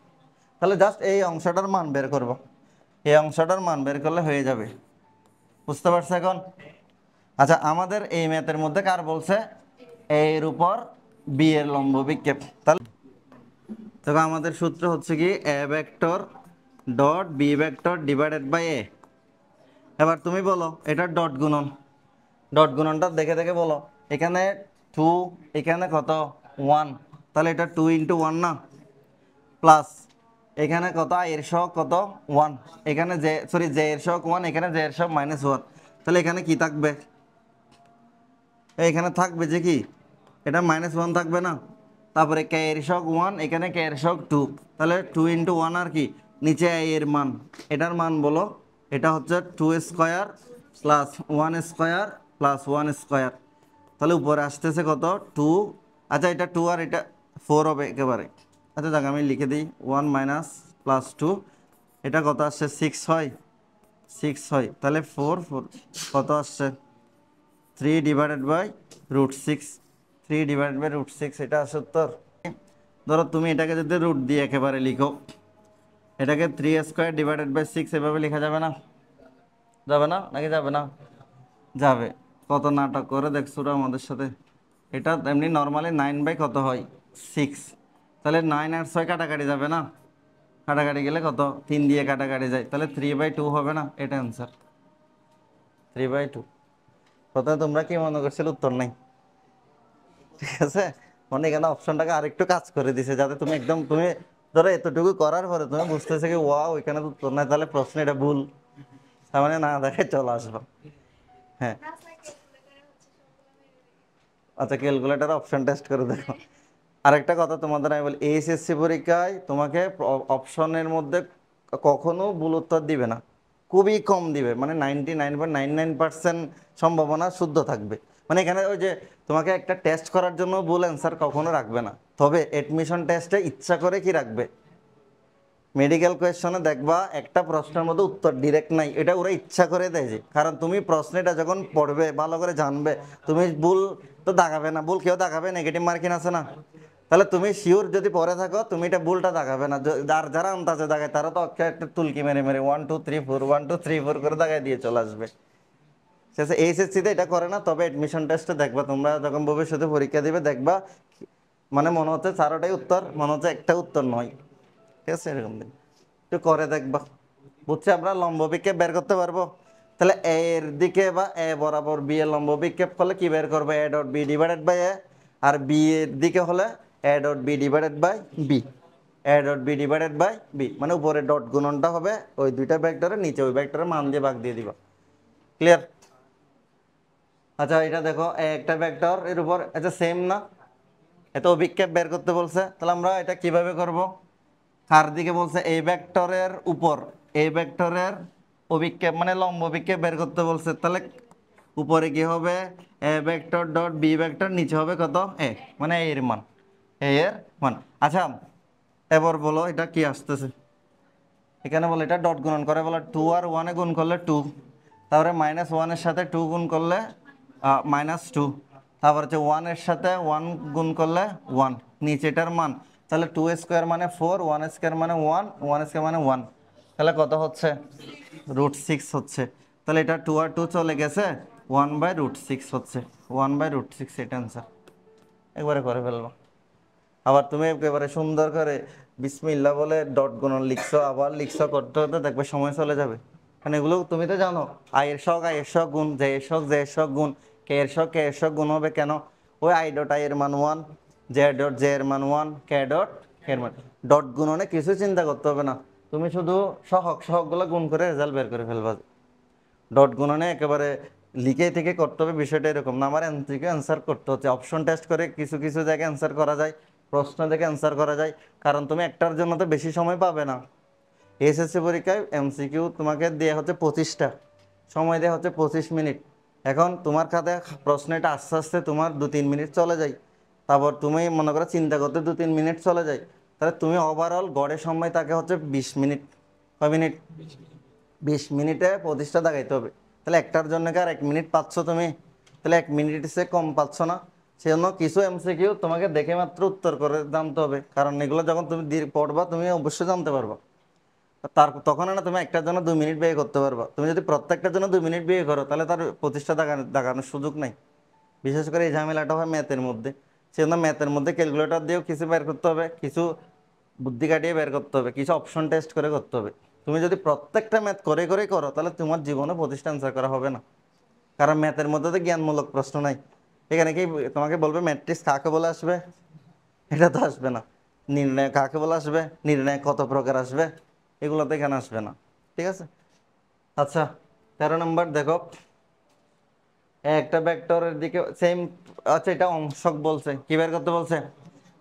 তাহলে জাস্ট এই অংশটার মান বের করব, এই অংশটার মান বের করলে হয়ে যাবে। বুঝতে পারছো এখন? আচ্ছা, আমাদের এই ম্যাথের মধ্যে কার বলছে এ এর উপর বি এর লম্ব বিক্ষেপ। তাহলে দেখো আমাদের সূত্র হচ্ছে কি A vector dot B vector divided by A. এবার তুমি বলো এটা ডট গুণন, ডট গুণনটা দেখে দেখে বলো। এখানে 2, এখানে কত 1, তাহলে এটা 2 ইন্টু 1 না, প্লাস এখানে কত এর সহগ কত 1, এখানে জে সরি জে এর সহগ 1, এখানে জে এর সহগ -1, তাহলে এখানে কি থাকবে? এখানে থাকবে যে কি এটা -1 থাকবে না, তারপরে কে এর সহগ 1, এখানে কে এর সহগ 2, তাহলে 2 ইন্টু 1 আর কি নিচে এর মান, এটার মান বলো। এটা হচ্ছে 2 square plus 1 square plus 1 square, তাহলে উপরে আসতেছে কত 2। আচ্ছা এটা 2 আর এটা 4 হবে একেবারে। আচ্ছা দেখ আমি লিখে দিই 1 মাইনাস প্লাস 2, এটা কত আসছে 6 হয়, 6 হয়, তাহলে 4 4 কত আসছে 3 ডিভাইডেড বাই √6, 3 ডিভাইডেড বাই √6, এটা আসে উত্তর। ধরো তুমি এটাকে যদি রুট দিয়ে একেবারে লিখো, এটাকে 3 স্কোয়ার ডিভাইডেড বাই 6 এভাবে লেখা যাবে না? যাবে না নাকি যাবে না? যাবে। কত নাটক করে দেখছো ওরা আমাদের সাথে। এটা এমনি নর্মালি 9 বাই কত হয় 6, তাহলে 9 আর 6 কাটাকাটি যাবে না, কাটাকাটি গেলে কত 3 দিয়ে কাটাকাটি যায়, তাহলে 3/2 হবে না, এটা অ্যান্সার 3/2। প্রথমে তোমরা কি মনে করছিল উত্তর নাই, ঠিক আছে, মানে এখানে অপশনটাকে আরেকটু কাজ করে দিছে যাতে তুমি একদম তুমি ধরো এতটুকু করার পরে তুমি বুঝতেছে কি ওয়াও এখানে তো উত্তর নাই, তাহলে প্রশ্ন এটা ভুল, তার মানে না দেখে চলে আসবো। হ্যাঁ আচ্ছা, ক্যালকুলেটার অপশন টেস্ট করে দেখো। আরেকটা কথা তোমাদের আমি বলি, এইচএসসি পরীক্ষায় তোমাকে অপশনের মধ্যে কখনো ভুল উত্তর দিবে না, খুবই কম দিবে, মানে 99.99% সম্ভাবনা শুদ্ধ থাকবে। মানে এখানে ওই যে তোমাকে একটা টেস্ট করার জন্য ভুল অ্যান্সার কখনো রাখবে না, তবে এডমিশন টেস্টে ইচ্ছা করে কি রাখবে, মেডিকেল কোয়েশ্চনে দেখবা একটা প্রশ্নের মধ্যে উত্তর ডিরেক্ট নাই, এটা ওরা ইচ্ছা করে দেয় যে, কারণ তুমি প্রশ্নটা যখন পড়বে ভালো করে জানবে, তুমি ভুল তো দাগাবে না, ভুল কেউ দাগাবে, নেগেটিভ মার্কিং আছে না, তাহলে তুমি শিওর যদি পড়ে থাকো তুমি এটা ভুলটা দাগাবে না। যার যারা আন্দাজে দাগায় তারা তো একটা তুলকি মেরে মেরে 1 2 3 4 1 2 3 4 করে দাগায় দিয়ে চলে আসবে। ঠিক আছে, এইচএসসিতে এটা করে না, তবে এডমিশন টেস্টে দেখবা তোমরা যখন ভবিষ্যতে পরীক্ষা দিবে দেখবা মানে মনে হচ্ছে চারোটাই উত্তর, মনে হচ্ছে একটা উত্তর নয়। ঠিক আছে, এরকম দিন একটু করে দেখবা, বুঝছি আমরা লম্ব বিক্ষেপ বের করতে পারবো। তাহলে এ এর দিকে বা এ বরাবর বি এর লম্ব বিক্ষেপ করলে কি বের করবো, A dot B divided by A, আর বি এর দিকে হলে A dot B divided by B, A dot B divided by B, মানে উপরে ডট গুণনটা হবে ওই দুইটা ভেক্টরের, নিচে ওই ভেক্টরের মান দিয়ে ভাগ দিয়ে দিবা। ক্লিয়ার? আচ্ছা এটা দেখো একটা ভেক্টর এর উপর, আচ্ছা সেম না, এত অভিক্ষেপ বের করতে বলছে, তাহলে আমরা এটা কিভাবে করব, কার দিকে বলছে এই ভেক্টরের উপর, এই ভেক্টরের অভিক্ষেপ মানে লম্ব অভিক্ষেপ বের করতে বলছে, তাহলে উপরে কি হবে A vector dot B vector, নিচে হবে কত এ, মানে এর মান, এ এর মান। আচ্ছা এবার বলো এটা কি আসতেছে, এখানে বলো এটা ডট গুণন করে, বলো 2 আর 1 গুণ করলে 2, তারপরে -1 এর সাথে 2 গুণ করলে -2, তারপর হচ্ছে 1 এর সাথে 1 গুণ করলে 1, নিচেটার মান, তাহলে 2 স্কোয়ার মানে 4, 1 স্কোয়ার মানে 1, 1 স্কোয়ার মানে 1, তাহলে কত হচ্ছে √6 হচ্ছে। তাহলে এটা 2 আর 2 চলে গেছে, 1/√6 হচ্ছে, 1/√6, এটা অ্যান্সার। একবারে করে ফেলবো। আবার তুমি একেবারে সুন্দর করে বিসমিল্লাহ বলে ডট গুণন লিখছো, আবার লিখছো, করতে করতে দেখবে সময় চলে যাবে, কারণ এগুলো তুমি তো জানো আয়ের শখ গুণ, জে এর শখ গুণ, কে এর শখ গুণ হবে কেন, ওই আই ডট আই এর মান 1, জে ডট জে এর মান 1, কে ডট কে এর মান। ডট গুণনে কিছু চিন্তা করতে হবে না, তুমি শুধু সহগগুলো গুণ করে রেজাল্ট বের করে ফেলবা। ডট গুণনে একেবারে লিখে থেকে করতে হবে, বিষয়টা এরকম না, আমার থেকে অ্যান্সার করতে হচ্ছে। অপশন টেস্ট করে কিছু কিছু জায়গায় অ্যান্সার করা যায়, প্রশ্ন থেকে অ্যান্সার করা যায়, কারণ তুমি একটার জন্য তো বেশি সময় পাবে না। এসএসসি পরীক্ষায় এমসিকিউ তোমাকে দেওয়া হচ্ছে 25টা, সময় দেওয়া হচ্ছে 25 মিনিট। এখন তোমার খাতে প্রশ্নটা আস্তে আস্তে তোমার 2-3 মিনিট চলে যায়, তারপর তুমি মনে করো চিন্তা করতে 2-3 মিনিট চলে যায়, তাহলে তুমি ওভারঅল গড়ের সময় তাকে হচ্ছে 20 মিনিট। কয় মিনিট? 20 মিনিটে 25টা দাগাইতে হবে। তাহলে একটার জন্য কি আর 1 মিনিট পাচ্ছ তুমি? তাহলে 1 মিনিট সে কম পাচ্ছ না? সেজন্য কিছু এমসিকিউ তোমাকে দেখে মাত্র উত্তর করে জানতে হবে, কারণ এগুলো যখন তুমি পড়বা তুমি অবশ্যই জানতে পারবা। তখন না তুমি একটার জন্য 2 মিনিট ব্যয় করতে পারবা। তুমি যদি প্রত্যেকটার জন্য 2 মিনিট ব্যয় করো তাহলে তার 25টা দাগানোর সুযোগ নাই। বিশেষ করে এই ঝামেলাটা হয় ম্যাথের মধ্যে। সেজন্য ম্যাথের মধ্যে ক্যালকুলেটর দিয়েও কিছু বের করতে হবে, কিছু বুদ্ধি কাটিয়ে বের করতে হবে, কিছু অপশন টেস্ট করে করতে হবে। তুমি যদি প্রত্যেকটা ম্যাথ করে করে করো তাহলে তোমার জীবনে 25টা অ্যান্সার করা হবে না, কারণ ম্যাথের মধ্যে তো জ্ঞানমূলক প্রশ্ন নাই। এখানে কি তোমাকে বলবে ম্যাট্রিক্স কাকে বলে আসবে? এটা তো আসবে না। নির্ণয় কাকে বলে আসবে? নির্ণয় কত প্রকার আসবে? এগুলো তো এখানে আসবে না। ঠিক আছে। আচ্ছা, 13 নম্বর দেখো, একটা ভেক্টরের দিকে সেম। আচ্ছা, এটা অংশক বলছে, কি বের করতে বলছে?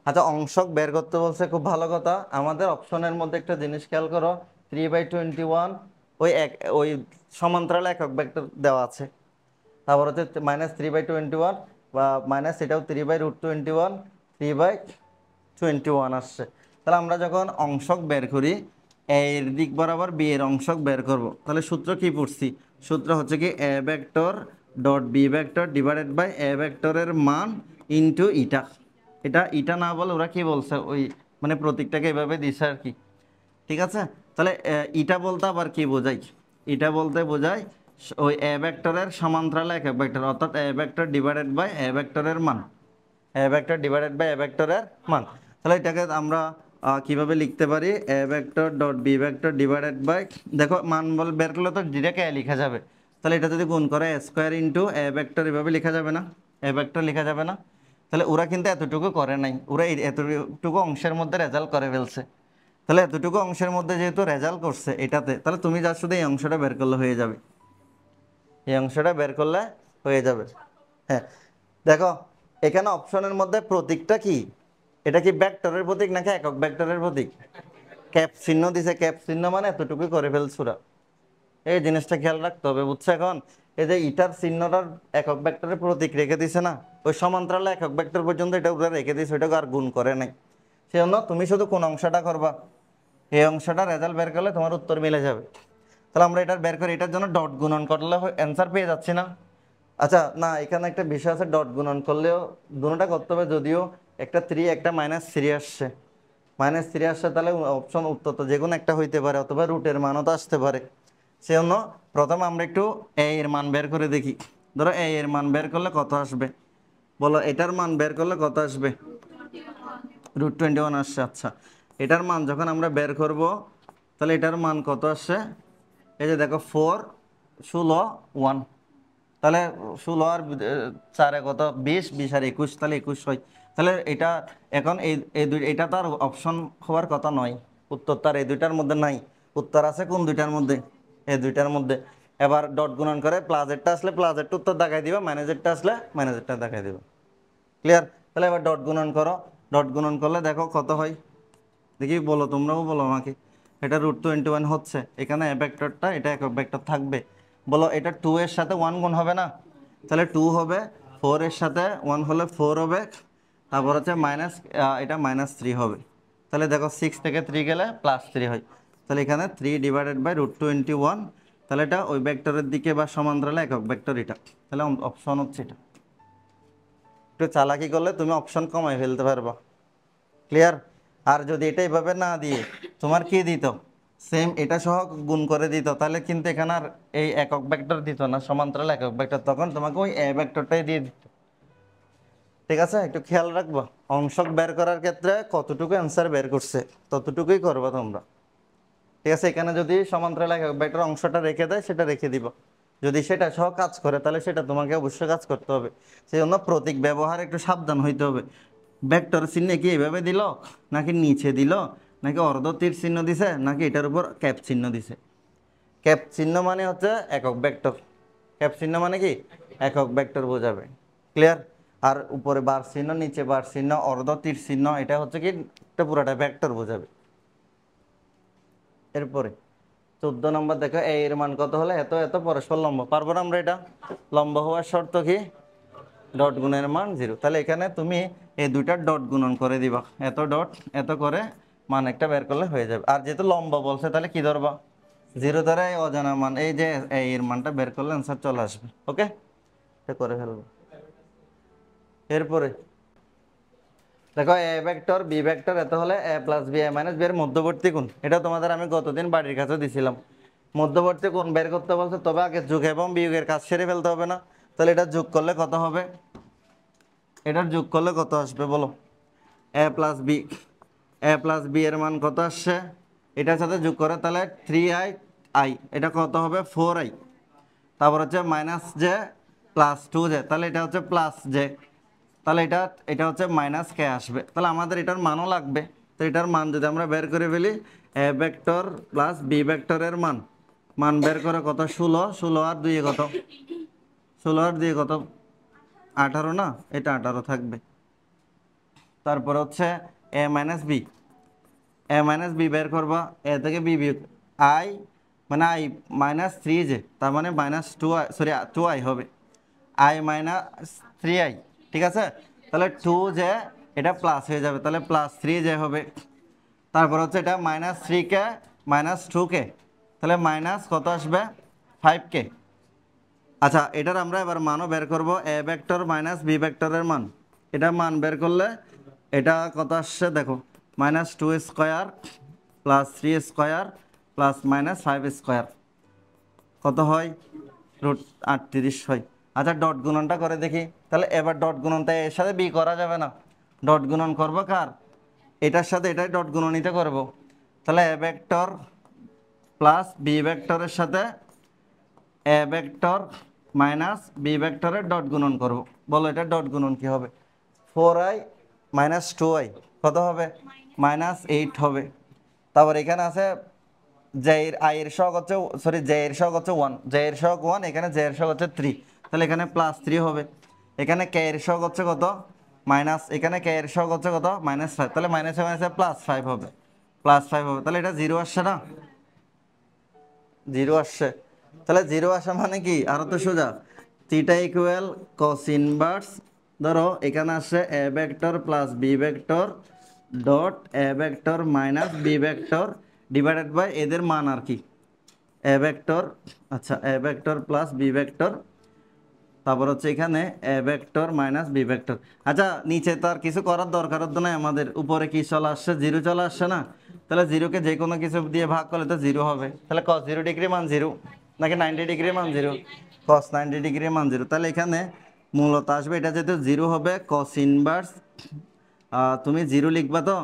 আচ্ছা, অংশক বের করতে বলছে, খুব ভালো কথা। আমাদের অপশনের মধ্যে একটা জিনিস খেয়াল করো, 3/21 ওই সমান্তরাল একক ভেক্টর দেওয়া আছে। তারপর হচ্ছে -3/21 বা মাইনাস, এটাও 3/√21, 3/21 আসছে। তাহলে আমরা যখন অংশক বের করি, এ এর দিক বরাবর বি এর অংশক বের করব, তাহলে সূত্র কি পড়ছি? সূত্র হচ্ছে কি A vector dot B vector divided by A ভেক্টরের মান ইনটু ইটা। এটা ইটা না বলে ওরা কি বলছে, ওই মানে প্রতীকটাকে এভাবে দিছে আর কি। ঠিক আছে। তাহলে ইটা বলতে আবার কি বোঝাই? ইটা বলতে বোঝায় ওই এ ভেক্টরের সমান্তরাল একক ভেক্টর, অর্থাৎ A vector divided by A ভেক্টরের মান। A vector divided by A ভেক্টরের মান। তাহলে এটাকে আমরা কিভাবে লিখতে পারি? A vector dot B vector divided by, দেখো মান বল বের করলে তো ডিরেক্ট এ লেখা যাবে। তাহলে এটা যদি গুণ করে এ স্কোয়ার ইন্টু এ ভেক্টর, এভাবে লেখা যাবে না? এ ভেক্টর লেখা যাবে না? তাহলে ওরা কিন্তু এতটুকু করে নাই, ওরা এতটুকু অংশের মধ্যে রেজাল্ট করে ফেলছে। তাহলে এতটুকু অংশের মধ্যে যেহেতু রেজাল্ট করছে এটাতে, তাহলে তুমি যা শুধু এই অংশটা বের করলে হয়ে যাবে। এই অংশটা বের করলে হয়ে যাবে। হ্যাঁ, দেখো এখানে অপশনের মধ্যে প্রতীকটা কি? এটা কি ভেক্টরের প্রতীক নাকি একক ভেক্টরের প্রতীক? ক্যাপ চিহ্ন দিছে, ক্যাপ চিহ্ন মানে এতটুকু করে ফেলছে ওরা। এই জিনিসটা খেয়াল রাখতে হবে, বুঝছো? এখন এই যে ইটার চিহ্নটার একক ভেক্টরের প্রতীক রেখে দিছে না, ওই সমান্তরাল একক ভেক্টর পর্যন্ত এটা ওরা রেখে দিছে, ওইটাকে আর গুণ করে নাই। সেজন্য তুমি শুধু কোন অংশটা করবা, এই অংশটা রেজাল্ট বের করলে তোমার উত্তর মিলে যাবে। তাহলে আমরা এটা বের করি, এটার জন্য ডট গুণন করলে অ্যান্সার পেয়ে যাচ্ছি না? আচ্ছা না, এখানে একটা বিষয় আছে, ডট গুণন করলেও দুটোটা করতে হবে, যদিও একটা 3 একটা -3 আসছে। -3 আসছে, তাহলে অপশন উত্তর তো যে কোনো একটা হইতে পারে, অথবা রুটের মানও তো আসতে পারে। সেজন্য প্রথমে আমরা একটু এ এর মান বের করে দেখি। ধরো এ এর মান বের করলে কত আসবে? বলো, এটার মান বের করলে কত আসবে? √21 আসছে। আচ্ছা, এটার মান যখন আমরা বের করব, তাহলে এটার মান কত আসছে? এই যে দেখো 4, 16, 1। তাহলে 16 আর 4 কত? 20, 20 আর 21, তাহলে 21 হয়। তাহলে এটা এখন এটা তো আর অপশন হওয়ার কথা নয়, উত্তর তার এই দুইটার মধ্যে নাই। উত্তর আছে কোন দুইটার মধ্যে? এই দুইটার মধ্যে। এবার ডট গুণন করে প্লাসেরটা আসলে প্লাসেরটা উত্তর দেখাই দিবা, মাইনাসেরটা আসলে মাইনাসেরটা দেখাই দিবা। ক্লিয়ার? তাহলে এবার ডট গুণন করো। ডট গুণন করলে দেখো কত হয়, দেখি বলো, তোমরাও বলো আমাকে। এটা √21 হচ্ছে, এখানে এ ভেক্টরটা এটা একক ভেক্টর থাকবে। বলো, এটা 2 এর সাথে 1 গুণ হবে না? তাহলে 2 হবে, 4 এর সাথে 1 হলে 4 হবে, তারপর হচ্ছে মাইনাস, এটা -3 হবে। তাহলে দেখো 6 থেকে 3 গেলে +3 হয়। তাহলে এখানে 3 ডিভাইডেড বাই √21। তাহলে এটা ওই ভেক্টরের দিকে বা সমান্তরালে একক ভেক্টর এটা। তাহলে অপশন হচ্ছে এটা। একটু চালাকি করলে তুমি অপশন কমাই ফেলতে পারবা। ক্লিয়ার? আর যদি এটা এইভাবে না দিয়ে তোমার কি দিত, সেম এটা সহ গুণ করে দিত, তাহলে কিন্তু এখানে আর এই একক ভেক্টর দিত না, সমান্তরাল একক ভেক্টর, তখন তোমাকে ওই এ ভেক্টরটাই দিয়ে দিত। ঠিক আছে, একটু খেয়াল রাখবা। অংশক বের করার ক্ষেত্রে কতটুকু অ্যান্সার বের করছে ততটুকুই করবা তোমরা। ঠিক আছে, এখানে যদি সমান্তরাল একক ভেক্টর অংশটা রেখে দেয় সেটা রেখে দিব, যদি সেটা সহ কাজ করে তাহলে সেটা তোমাকে অবশ্যই কাজ করতে হবে। সেই জন্য প্রতীক ব্যবহার একটু সাবধান হইতে হবে। ভেক্টর চিহ্ন কি এভাবে দিল, নাকি নিচে দিল, নাকি অর্ধ তীর চিহ্ন দিছে, নাকি এটার উপর ক্যাপ চিহ্ন দিছে? ক্যাপ চিহ্ন মানে হচ্ছে একক ভেক্টর। ক্যাপ চিহ্ন মানে কি? একক ভেক্টর বোঝাবে। ক্লিয়ার? আর উপরে বার চিহ্ন, নিচে বার চিহ্ন, অর্ধ তীর চিহ্ন, এটা হচ্ছে কি, এটা পুরাটা ভেক্টর বোঝাবে। এরপরে 14 নম্বর দেখো, এ এর মান কত হলে এত এত পরস্পর লম্ব। পারবো না আমরা এটা? লম্ব হওয়ার শর্ত কি? ডট গুণের মান 0। তাহলে এখানে তুমি এই দুইটা ডট গুণন করে দিবা, এত ডট এত করে মান একটা বের করলে হয়ে যাবে। আর যেহেতু লম্বা বলছে তাহলে কি ধরবা, 0 ধরে অজানা মান এই যে এর মানটা বের করলে অ্যান্সার চলে আসবে। ওকে, এটা করে ফেলবো। এরপরে দেখো এ ভেক্টর বি ভেক্টর এত হলে এ plus B A minus B এর মধ্যবর্তী কোণ, এটা তোমাদের আমি গতদিন বাড়ির কাছে দিছিলাম। মধ্যবর্তী কোণ বের করতে বলছে, তবে আগে যোগ এবং বিয়োগের কাজ সেরে ফেলতে হবে না। তাহলে এটা যোগ করলে কত হবে, এটার যোগ করলে কত আসবে বলো, এ প্লাস বি, এ প্লাস বি এর মান কত আসছে, এটার সাথে যোগ করে তাহলে 3i আই, এটা কত হবে 4i, তারপর হচ্ছে মাইনাস জে প্লাস 2j, তাহলে এটা হচ্ছে প্লাস জে, তাহলে এটা হচ্ছে মাইনাস কে আসবে। তাহলে আমাদের এটার মানও লাগবে। তো এটার মান যদি আমরা বের করে ফেলি, এ ভেক্টর প্লাস বি ভেক্টরের মান বের করে কত, 16, 16 আর 2 কত, 16 আর 2 কত 18 না, এটা 18 থাকবে। তারপর হচ্ছে এ মাইনাস বি, এ মাইনাস বি বের করবা, এ থেকে বি বিয়োগ আই, মানে আই মাইনাস 3j, তার মানে মাইনাস 2i, সরি 2i হবে, আই মাইনাস 3i, ঠিক আছে। তাহলে 2j এটা প্লাস হয়ে যাবে, তাহলে প্লাস 3j হবে। তারপর হচ্ছে এটা মাইনাস 3k মাইনাস 2k, তাহলে মাইনাস কত আসবে 5k। আচ্ছা, এটার আমরা এবার মানও বের করব, এ ভেক্টর মাইনাস বি ভেক্টরের মান, এটা মান বের করলে এটা কত আসছে দেখো, minus 2 square plus 3 square plus minus 5 square কত হয়, √38 হয়। আচ্ছা, ডট গুণনটা করে দেখি। তাহলে এবার ডট গুণনটা এর সাথে বি করা যাবে না, ডট গুণন করবো কার, এটার সাথে এটাই ডট গুণনীতে করব। তাহলে এ ভেক্টর প্লাস বি ভেক্টরের সাথে এ ভেক্টর মাইনাস বি ভেক্টরের ডট গুণন করব। বলো এটা ডট গুণন কি হবে, 4i মাইনাস 2i কত হবে, মাইনাস 8 হবে। তারপর এখানে আছে জে এর আই এর সহগ হচ্ছে, সরি জে এর সহগ হচ্ছে 1, জে এর সহগ 1, এখানে জে এর সহগ হচ্ছে 3, তাহলে এখানে প্লাস 3 হবে। এখানে কে এর সহগ হচ্ছে কত, মাইনাস, এখানে কে এর সহগ হচ্ছে কত, মাইনাস 5, তাহলে মাইনাসে মাইনাসে প্লাস 5 হবে, প্লাস 5 হবে। তাহলে এটা 0 আসছে না, 0 আসছে। তাহলে 0 আসা মানে কি, আরো তো সোজা, থিটা ইকুয়াল কস ইনভার্স, ধরো এখানে আসছে A vector plus B vector dot A vector minus B vector divided by এদের মান আর কি, এ ভেক্টর, আচ্ছা A vector plus B vector, তারপর হচ্ছে এখানে A vector minus B vector. আচ্ছা, নিচে তো আর কিছু করার দরকার হতো না আমাদের, উপরে কি চলে আসছে, 0 চলে আসছে না। তাহলে 0কে যে কোনো কিছু দিয়ে ভাগ করলে তো 0 হবে। তাহলে cos 0 ডিগ্রি মান 0, নাকি 90 ডিগ্রি মান 0, cos 90 ডিগ্রি মান 0। তাহলে এখানে মূলত আসবে, এটা যেহেতু 0 হবে cos ইনভার্স, তুমি 0 লিখবা তো,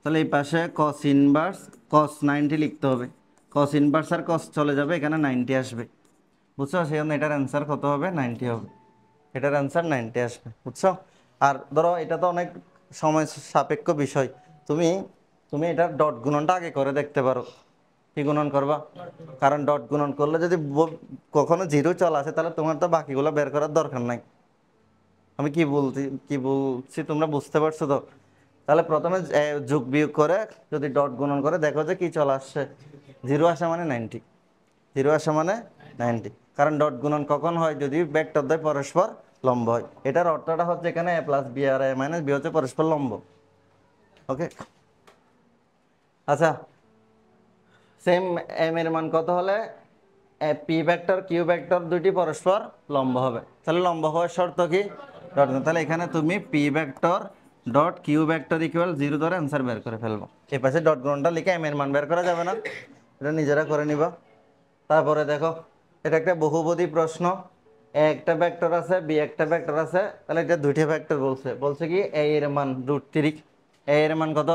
তাহলে এই পাশে cos ইনভার্স cos 90 লিখতে হবে, cos ইনভার্স আর cos চলে যাবে, এখানে 90 আসবে, বুঝছো। সেজন্য এটার অ্যান্সার কত হবে, 90 হবে, এটার অ্যান্সার 90 আসবে, বুঝছো। আর ধরো এটা তো অনেক সময় সাপেক্ষ বিষয়, তুমি তুমি এটার ডট গুণনটা আগে করে দেখতে পারো। কি গুণন করবা, কারণ ডট গুণন করলে যদি কখনো 0 চলে আসে, তাহলে তোমার তো বাকিগুলো বের করার দরকার নাই। আমি কি বলছি তোমরা বুঝতে পারছো তো। তাহলে প্রথমে যোগ বিয়োগ করে যদি ডট গুণন করে দেখো যে কি চলে আসছে, 0 আসা মানে 90, 0 আসা মানে 90, কারণ ডট গুণন কখন হয়, যদি ভেক্টর দ্বয় পরস্পর লম্ব হয়। এটার অর্থটা হচ্ছে এখানে এ প্লাস বি আর এ মাইনাস বি হচ্ছে পরস্পর লম্ব। ওকে, আচ্ছা, সেম এম এর মান কত হলে পি ভেক্টর কিউ ভেক্টর দুটি পরস্পর লম্ব হবে। তাহলে লম্ব হওয়ার শর্ত কি, ডট গুণন। তাহলে এখানে তুমি P vector dot Q vector equal 0 ধরে অ্যান্সার বের করে ফেলবো। এই পাশে ডট গুণনটা লিখে এম এর মান বের করা যাবে না, এটা নিজেরা করে নিবা। তারপরে দেখো, এটা একটা বহুপদী প্রশ্ন, এ একটা ভেক্টর আছে বি একটা ভেক্টর আছে, তাহলে এটা দুইটা ভেক্টর বলছে, বলছে কি এ এর মান √3, এ এর মান কত,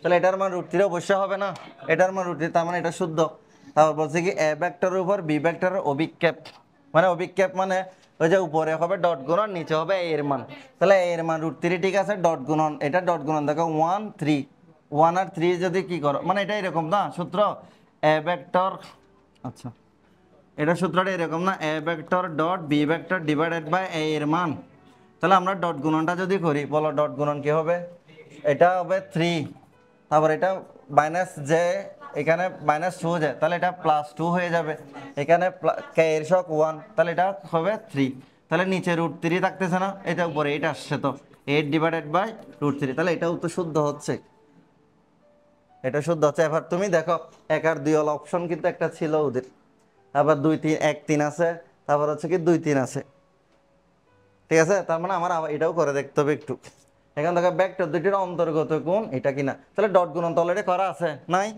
তাহলে এটার মান √3 অবশ্যই হবে না, এটার মান √3, তার মানে এটা শুদ্ধ। তারপর বলছে কি এ ভেক্টরের উপর বি ভেক্টরের অভিক্ষেপ, মানে অভিক্ষেপ মানে ওই যে উপরে হবে ডট গুণন, নিচে হবে এ এর মান, তাহলে এ এর মান √3, ঠিক আছে, ডট গুণন, এটা ডট গুণন দেখো 1 3, 1 আর 3 যদি কি করো, মানে এটা এরকম না সূত্র, এ ভেক্টর, আচ্ছা এটা সূত্রটা এরকম না, A vector dot B vector divided by A এর মান। তাহলে আমরা ডট গুণনটা যদি করি, বলো ডট গুণন কি হবে, এটা হবে 3, তারপর এটা মাইনাস জে, এখানে মাইনাস 2 যায়, তাহলে এটা +2 হয়ে যাবে, এখানে কে এর সহগ 1, তাহলে এটা হবে 3, তাহলে নিচে √3 থাকতেছে না, এটা উপরে 8 আসছে, তো 8/√3, তাহলে এটাও তো শুদ্ধ হচ্ছে, এটা শুদ্ধ হচ্ছে। এবার তুমি দেখো 1 আর 2 ওয়ালা অপশন কিন্তু একটা ছিল ওদের, আবার 2 3 1 3 আছে, তারপর হচ্ছে কি 2 3 আছে, ঠিক আছে। তার মানে আমার এটাও করে দেখতে হবে একটু। এখান থেকে ভেক্টর দুটির অন্তর্গত কোণ এটা কিনা, তাহলে ডট গুণন তো অলরেডি করা আছে, নাই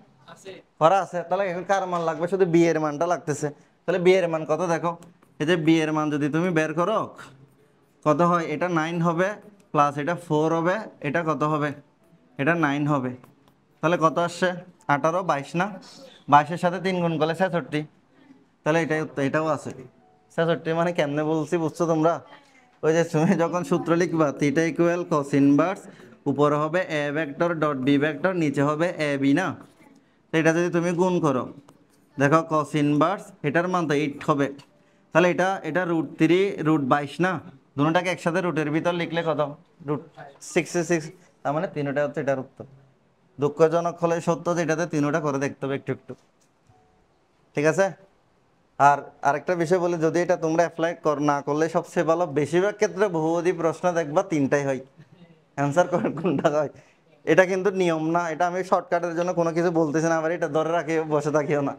করা আছে, তাহলে এখন কার মান লাগবে, শুধু বি এর মানটা লাগতেছে। তাহলে বি এর মান কত দেখো, এই যে বি এর মান যদি তুমি বের করো কত হয়, এটা 9 হবে, প্লাস এটা 4 হবে, এটা কত হবে, এটা 9 হবে, তাহলে কত আসছে 18 22 না, 22-এর সাথে 3 গুণ করলে 66, তাহলে এটাও আছে 66। মানে কেমনে বলছি বুঝছো তোমরা, ওই যে তুমি যখন সূত্র লিখবা থিটা ইকুয়াল cos ইনভার্স, উপরে হবে A vector dot B vector, নিচে হবে এ বি না, তো এটা যদি তুমি গুণ করো দেখো cos ইনভার্স এটার মান তো 8 হবে, তাহলে এটা √3 √22 না, দুটোটাকে একসাথে রুটের ভিতর লিখলে কত, √66, তার মানে তিনটা হচ্ছে এটার উত্তর। দুঃখজনক হলে সত্য যে এটাতে তিনটা করে দেখতে হবে একটু একটু, ঠিক আছে। আর আরেকটা বিষয় বলে, যদি এটা তোমরা অ্যাপ্লাই না করলে সবচেয়ে ভালো, বেশিরভাগ ক্ষেত্রে বহুবিধি প্রশ্ন দেখবা তিনটাই হয়, অ্যান্সার কোনটা হয়, এটা কিন্তু নিয়ম না, এটা আমি শর্টকাটের জন্য কোনো কিছু বলতেছি না, আবার এটা ধরে রাখিও বসে থাকিও না।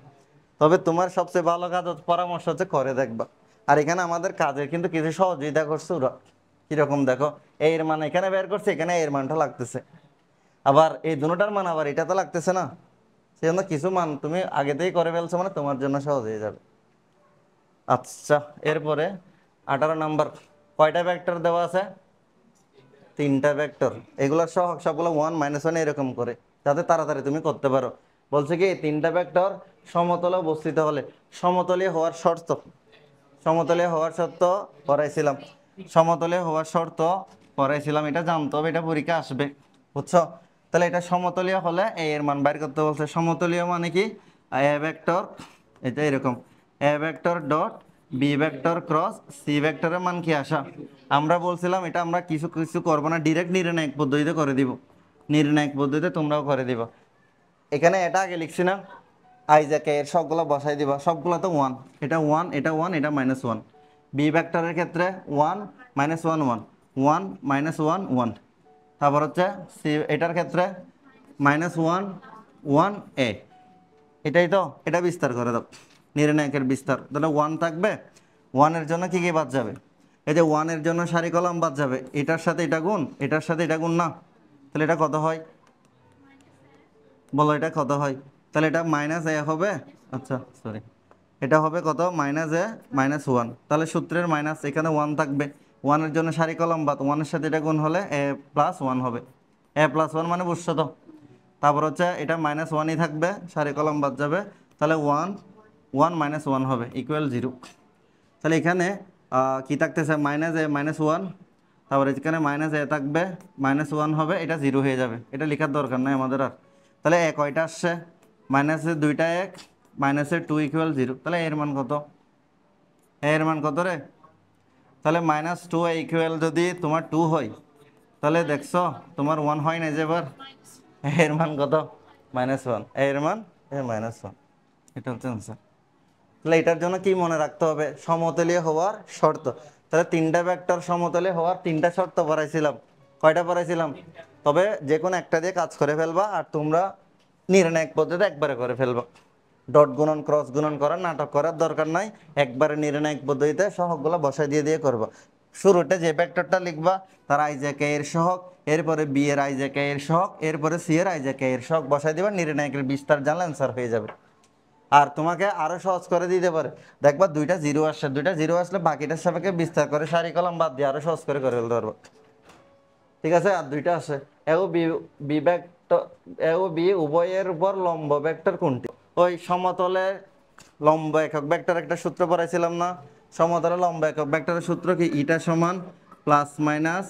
তবে তোমার সবচেয়ে ভালো কাজ পরামর্শ হচ্ছে করে দেখবা। আর এখানে আমাদের কাজের কিন্তু কিছু সহযোগিতা করছে ওরা, কিরকম দেখো, এর মান এখানে বের করছে, এখানে এর মানটা লাগতেছে, আবার এই দুটার মান আবার এটা তো লাগতেছে না, সেজন্য কিছু মান তুমি আগেতেই করে ফেলছো, মানে তোমার জন্য সহজ হয়ে যাবে। আচ্ছা, এরপরে 18 নাম্বার, কয়টা ভেক্টর দেওয়া আছে, 3টা ভেক্টর, এগুলো সবগুলো 1 -1 এরকম করে, যাতে তাড়াতাড়ি তুমি করতে পারো। বলছে কি 3টা ভেক্টর সমতলে অবস্থিত হলে, সমতলীয় হওয়ার শর্ত, সমতলীয় হওয়ার শর্ত পড়াইছিলাম, সমতলীয় হওয়ার শর্ত পড়াইছিলাম, এটা জানতে হবে, এটা পরীক্ষা আসবে, বুঝছো। তাহলে এটা সমতলীয় হলে এ এর মান বাইর করতে বলছে। সমতলীয় মানে কি, এ ভেক্টর এটা এরকম, A vector dot B vector cross C ভেক্টরের মান কি আসা, আমরা বলছিলাম এটা আমরা কিছু কিছু করবো না, ডিরেক্ট নির্ণায়ক পদ্ধতিতে করে দিব, নির্ণায়ক পদ্ধতিতে তোমরাও করে দিবা। এখানে এটা আগে লিখছি না, আইজাকে এর সবগুলো বসাই দিবা, সবগুলো তো 1, এটা 1 এটা 1 এটা -1, বি ভেক্টরের ক্ষেত্রে 1 -1 1 1 -1 1, তারপর হচ্ছে সি এটার ক্ষেত্রে -1 1 এ, এটাই তো, এটা বিস্তার করে দাও, নির্ণায়কের বিস্তার, তাহলে 1 থাকবে, 1 এর জন্য কি কি বাদ যাবে, এই যে 1 এর জন্য সারি কলম বাদ যাবে, এটার সাথে এটা গুণ, এটার সাথে এটা গুণ না, তাহলে এটা কত হয় বলো, এটা কত হয়, তাহলে এটা -a হবে, আচ্ছা সরি, এটা হবে কত -a -1, তাহলে সূত্রের মাইনাস এখানে 1 থাকবে, 1 এর জন্য সারি কলম বাদ, 1 এর সাথে এটা গুণ হলে a+1 হবে, a+1 মানে বুঝছো তো, তারপর হচ্ছে এটা -1ই থাকবে, সারি কলম বাদ যাবে, তাহলে 1 1 -1 হবে ইকুয়াল 0। তাহলে এখানে কি থাকতেছে -a -1, তারপরে এখানে -a থাকবে, -1 হবে, এটা 0 হয়ে যাবে, এটা লেখার দরকার নাই আমাদের আর। তাহলে কয়টা আসছে, দুইটা 1 -2 ইকুয়াল 0, তাহলে এর মান কত, এর মান কত রে, তাহলে -2 ইকুয়াল যদি তোমার 2 হয়, তাহলে দেখছো তোমার 1 হয় না যে এবার, এর মান কত -1, এর মান -1, এটা হচ্ছে আনসার। তাহলে এটার জন্য কি মনে রাখতে হবে, সমতলীয় হওয়ার শর্ত, তাহলে 3টা ভেক্টর সমতলীয় হওয়ার 3টা শর্ত পড়াইছিলাম, কয়টা পড়াইছিলাম, তবে যে কোনো একটা দিয়ে কাজ করে ফেলবা, আর তোমরা নির্ণায়ক পদ্ধতি একবারে করে ফেলবা, ডট গুণন ক্রস গুণন করার নাটক করার দরকার নাই, একবারে নির্ণায়ক পদ্ধতিতে সহগগুলো বসাই দিয়ে দিয়ে করবা। শুরুতে যে ভেক্টরটা লিখবা তার আইজাকে এর সহগ, এরপরে বি এর আইজাকে এর সহগ, এরপরে সি এর আইজাকে এর সহগ বসাই দিবা, নির্ণায়কের বিস্তার জানলে অ্যান্সার হয়ে যাবে। আর তোমাকে আরো সহজ করে দিতে পারে, দেখবা 2টা 0 আসছে, 2টা 0 আসলে বাকিটার সাপেক্ষে বিস্তার করে সারি কলম বাদ দিয়ে আরো সহজ করে ফেলতে পারবো, ঠিক আছে। আর 2টা আছে, এ ও বি, বি ভেক্টর এ ও বি উভয়ের উপর লম্ব ভেক্টর কোনটি, ওই সমতলে লম্ব একক ভেক্টর একটা সূত্র পড়াইছিলাম না, সমতলে লম্ব একক ভেক্টরের সূত্র কি, ইটা সমান ±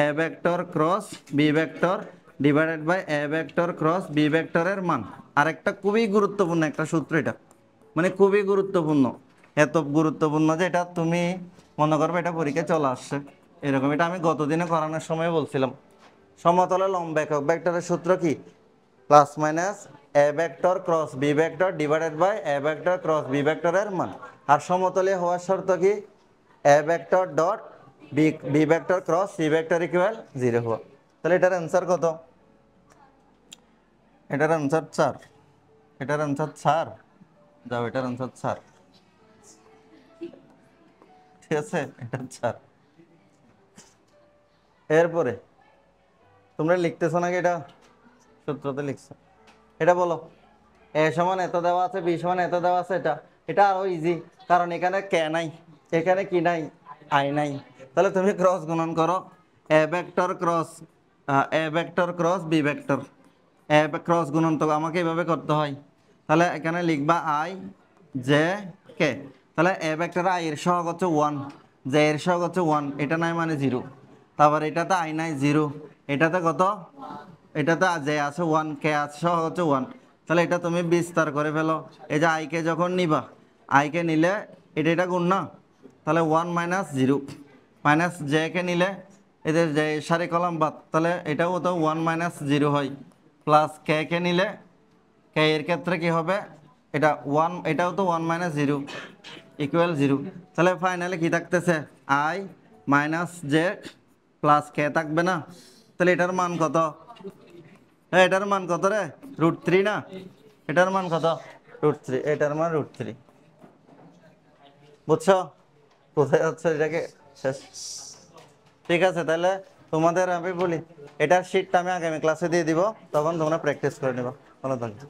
A vector cross B vector divided by A vector cross B ভেক্টরের মান। আরেকটা খুবই গুরুত্বপূর্ণ একটা সূত্র, এটা মানে খুবই গুরুত্বপূর্ণ, এত গুরুত্বপূর্ণ যে এটা তুমি মনে করবে এটা পরীক্ষায় চলে আসছে এরকম, এটা আমি গতদিনে করানোর সময় বলছিলাম। সমতলে লম্ব একক ভেক্টরের সূত্র কি, ± A vector cross B vector divided by A vector cross B ভেক্টরের মান। আর সমতলীয় হওয়ার শর্ত কি, A vector dot B vector cross C vector equal 0 হওয়া। তাহলে এটার অ্যান্সার কত? এটার অ্যান্সার 4। এটার অ্যান্সার 4। যাও, এটার অ্যান্সার 4। ঠিক আছে, এটা 4। এরপরে তোমরা লিখতেছো নাকি? এটা সূত্রতে লিখছো, এটা বলো। এ সমান এত দেওয়া আছে, বি সমান এত দেওয়া আছে, এটা এটা আরো ইজি, কারণ এখানে কে নাই, এখানে কি নাই, আই নাই। তাহলে তুমি ক্রস গুণন করো, A vector cross B vector. Cross গুণন তো আমাকে এভাবে করতে হয়। তাহলে এখানে লিখবা আই জে কে। তাহলে এ ভেক্টর আই এর সহগ হচ্ছে 1, জে এর সহগ হচ্ছে 1, এটা নাই মানে 0। তারপর এটাতে আই নাই 0, এটাতে কত, এটাতে জে আছে 1, কে আছে সহগ হচ্ছে 1। তাহলে এটা তুমি বিস্তার করে ফেলো। এই যে আইকে যখন নিবা, আইকে নিলে এটা গুণ না, তাহলে 1 মাইনাস 0, মাইনাস জে কে নিলে এদের যে সারি কলাম বাদ, তাহলে এটাও তো 1 মাইনাস 0 হয়। প্লাস কে কে নিলে, কে এর ক্ষেত্রে কি হবে, এটা 1, এটাও তো 1 মাইনাস 0 ইকুয়াল 0। তাহলে ফাইনালি কি থাকতেছে, আই মাইনাস জে প্লাস কে থাকবে না। তাহলে এটার মান কত? হ্যাঁ, এটার মান কত রে? √3 না? এটার মান কত? √3। এটার মান √3। বুঝছো কোথায় হচ্ছে এটাকে শেষ? ঠিক আছে, তাহলে তোমাদের আমি বলি, এটার শিটটা আমি আগামী ক্লাসে দিয়ে দিব, তখন তোমরা প্র্যাকটিস করে নেবা। ভালো থাকবে।